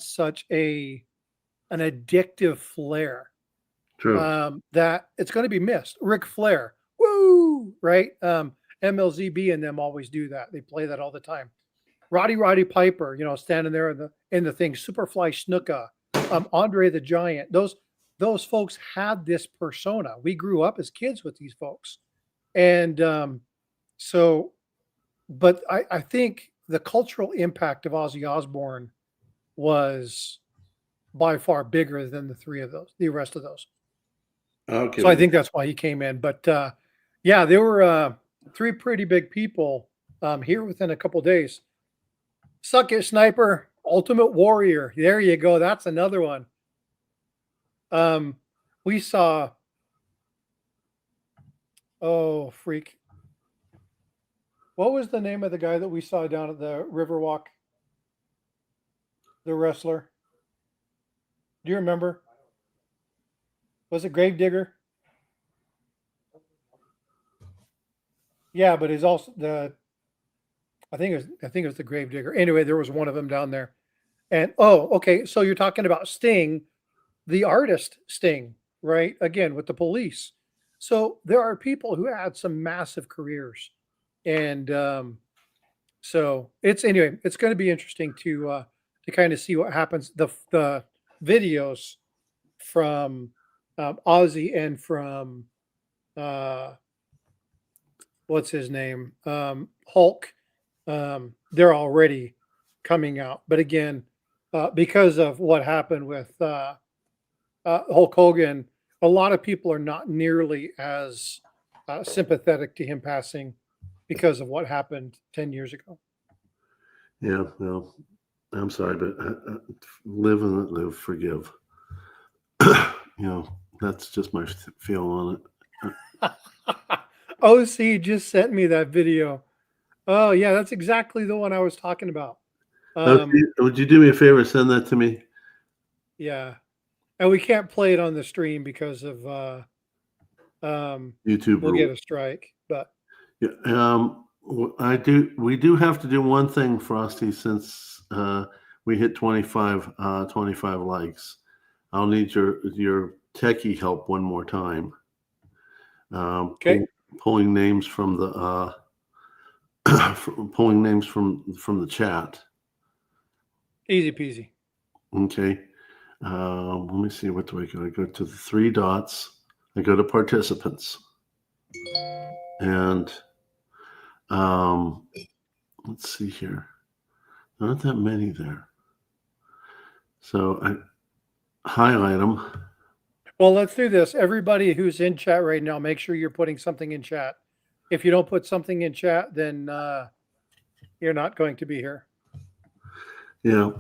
such an addictive flair, True. that it's going to be missed. Ric Flair, woo, right? MLZB and them always do that. They play that all the time. Roddy Piper, standing there in the thing. Superfly Snuka, Andre the Giant. Those folks had this persona. We grew up as kids with these folks, and so. But I think the cultural impact of Ozzy Osbourne was by far bigger than the rest of those. I'll give So I you think that's why he came in. But yeah, there were three pretty big people here within a couple days. Suck it, Sniper, Ultimate Warrior. There you go. That's another one. We saw, oh, freak. What was the name of the guy that we saw down at the Riverwalk? The wrestler. Do you remember? Was it Gravedigger? Yeah, but he's also I think it was the Gravedigger. Anyway, there was one of them down there. And oh, okay. So you're talking about Sting, the artist Sting, right? Again, with the Police. So there are people who had some massive careers, and so it's going to be interesting to kind of see what happens. The videos from Ozzy and from uh, what's his name, Hulk. They're already coming out, but again, because of what happened with Hulk Hogan, a lot of people are not nearly as sympathetic to him passing because of what happened 10 years ago. Yeah, well, I'm sorry, but live and let live, forgive. That's just my feel on it. OC just sent me that video. Oh, yeah, that's exactly the one I was talking about. Would you do me a favor? Send that to me. Yeah. And we can't play it on the stream because of YouTube we'll rule. get a strike. But Yeah, we do have to do one thing, Frosty, since we hit 25 likes. I'll need your techie help one more time. okay. Pulling names from the pulling names from the chat. Easy peasy. Okay. Let me see. What do I go? I go to the three dots. I go to participants, and let's see here. Not that many there. So I highlight them. Well, let's do this. Everybody who's in chat right now, make sure you're putting something in chat. If you don't put something in chat, then you're not going to be here. Yeah.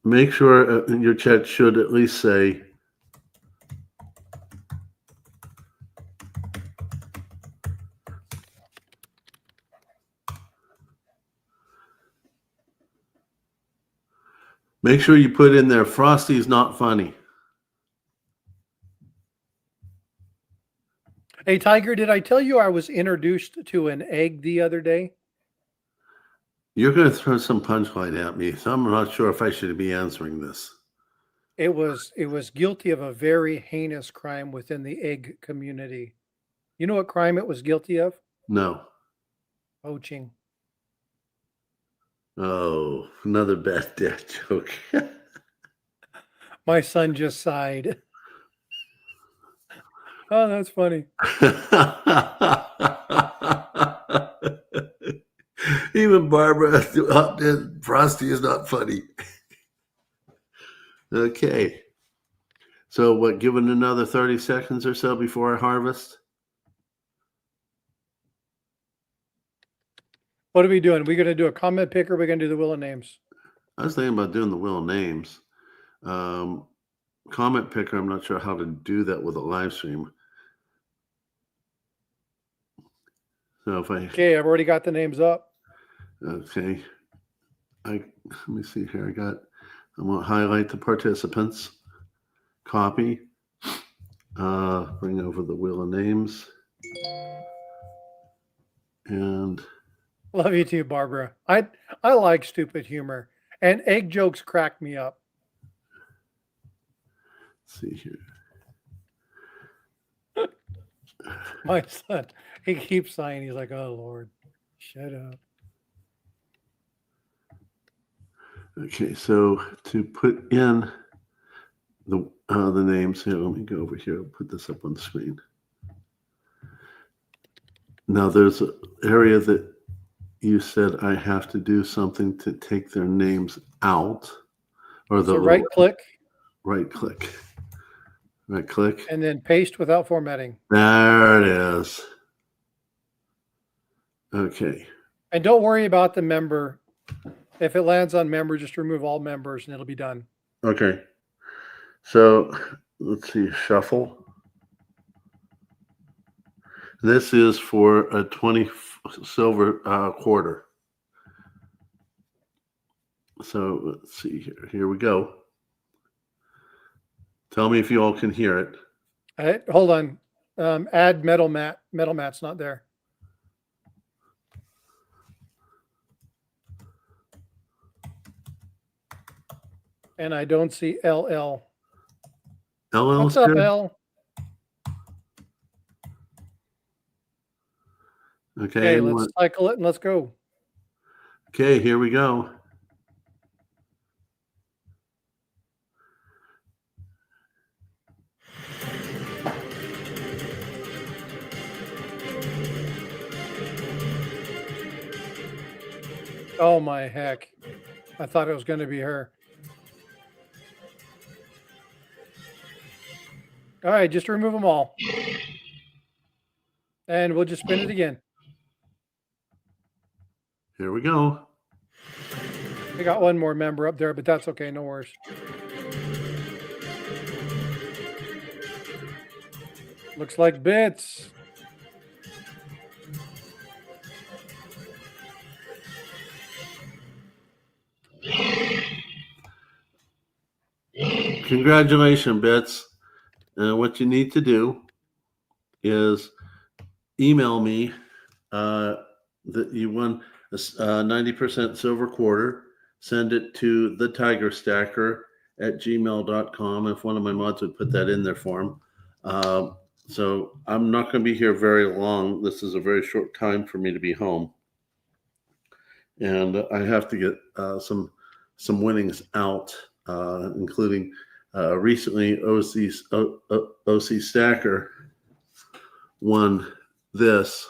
Make sure your chat should at least say make sure you put in there Frosty's not funny. Hey, Tiger, did I tell you I was introduced to an egg the other day? You're going to throw some punchline at me, so I'm not sure if I should be answering this. It was guilty of a very heinous crime within the egg community. You know what crime it was guilty of? No. Poaching. Oh, another bad dad joke. My son just sighed. Oh, that's funny. Even Barbara upped in. Frosty is not funny. Okay. So what, give it another 30 seconds or so before I harvest? What are we doing? We going to do a comment picker? We're going to do the wheel of names. I was thinking about doing the wheel of names. Comment picker, I'm not sure how to do that with a live stream. So if I... Okay, I've already got the names up. Okay. Let me see here. I'm going to highlight the participants. Copy. Bring over the wheel of names. And Love you too, Barbara. I like stupid humor, and egg jokes crack me up. let's see here. My son, he keeps sighing. He's like, "Oh Lord, shut up." Okay, so to put in the names here, let me go over here. I'll put this up on the screen. Now there's an area that you said I have to do something to take their names out, or the So right click, right click, and then paste without formatting. There it is. Okay. And don't worry about the member. If it lands on member, just remove all members and it'll be done. Okay. So let's see, shuffle. This is for a 20 silver quarter. So let's see here. Here we go. Tell me if you all can hear it. Hold on. Add metal mat. Metal mat's not there. And I don't see LL. LL. What's up, L? Okay, let's cycle it and let's go. Okay, here we go. Oh my heck. I thought it was going to be her. All right, just remove them all. And we'll just spin it again. Here we go. We got one more member up there, but that's okay. No worries. Looks like bits. Congratulations, Bits. What you need to do is email me that you won a 90% silver quarter. Send it to thetigerstacker@gmail.com. If one of my mods would put that in there for him. So I'm not going to be here very long. This is a very short time for me to be home. And I have to get some winnings out, including recently OC Stacker won this,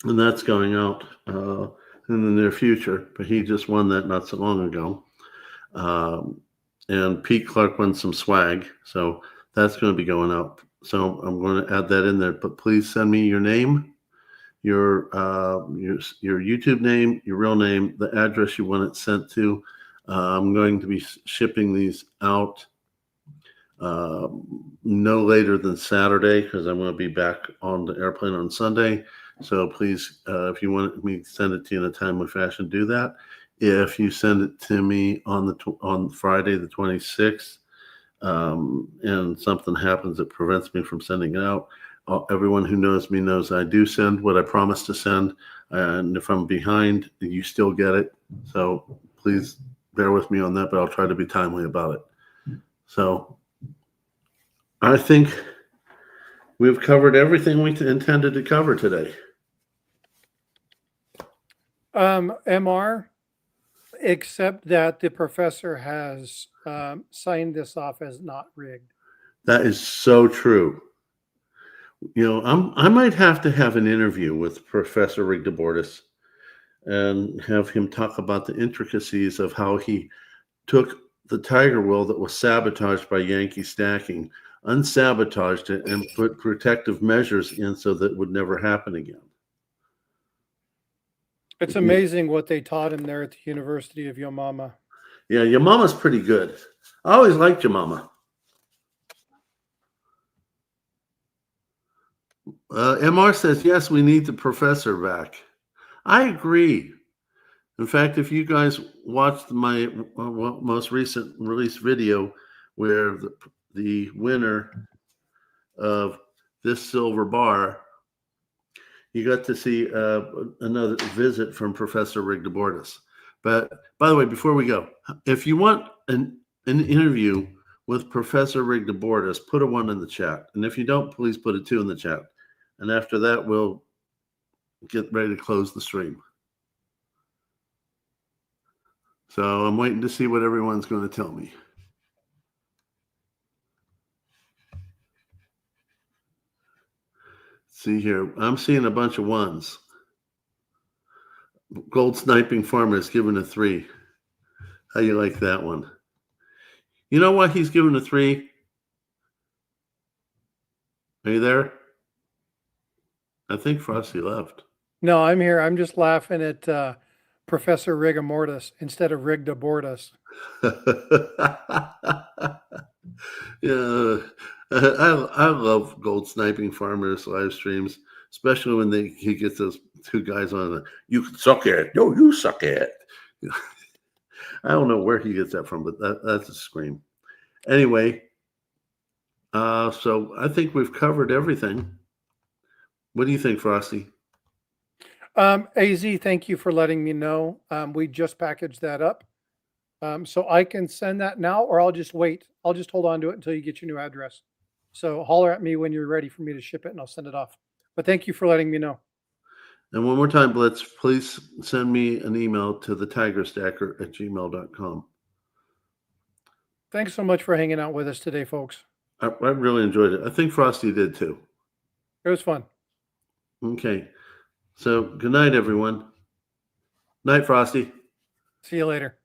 and that's going out in the near future, but he just won that not so long ago. And Pete Clark won some swag, so that's going to be going out. So I'm going to add that in there, but please send me your name, your YouTube name, your real name, the address you want it sent to. I'm going to be shipping these out no later than Saturday, because I'm going to be back on the airplane on Sunday. So please, if you want me to send it to you in a timely fashion, do that. If you send it to me on Friday the 26th, and something happens that prevents me from sending it out, everyone who knows me knows I do send what I promise to send. And if I'm behind, you still get it. So please bear with me on that, but I'll try to be timely about it. So I think we've covered everything we intended to cover today. MR, except that the professor has signed this off as not rigged. That is so true. I might have to have an interview with Professor Rigdebortis and have him talk about the intricacies of how he took the tiger wheel that was sabotaged by Yankee stacking, unsabotaged it, and put protective measures in so that it would never happen again. It's amazing what they taught him there at the University of Yo Mama. Yeah, your mama's pretty good. I always liked your mama. MR says, yes, we need the professor back. I agree. In fact, if you guys watched my most recent release video where the winner of this silver bar, you got to see another visit from Professor Rigdebortis. But by the way, before we go, if you want an interview with Professor Rigdebortis, put a 1 in the chat. And if you don't, please put a 2 in the chat. And after that, we'll get ready to close the stream. So I'm waiting to see what everyone's going to tell me. See here, I'm seeing a bunch of 1s. Gold Sniping Farmer is given a 3. How you like that one? You know why he's given a 3? Are you there? I think Frosty left. No, I'm here. I'm just laughing at Professor Rigamortis instead of Rigdebortis. Yeah, I love Gold Sniping Farmers live streams, especially when he gets those 2 guys on. You can suck it. No, you suck it. I don't know where he gets that from, but that's a scream. Anyway, so I think we've covered everything. What do you think, Frosty? AZ, thank you for letting me know. We just packaged that up. So I can send that now, or I'll just wait. I'll just hold on to it until you get your new address. So holler at me when you're ready for me to ship it and I'll send it off. But thank you for letting me know. And one more time, Blitz, please send me an email to thetigerstacker@gmail.com. Thanks so much for hanging out with us today, folks. I really enjoyed it. I think Frosty did too. It was fun. Okay. So good night, everyone. Night, Frosty. See you later.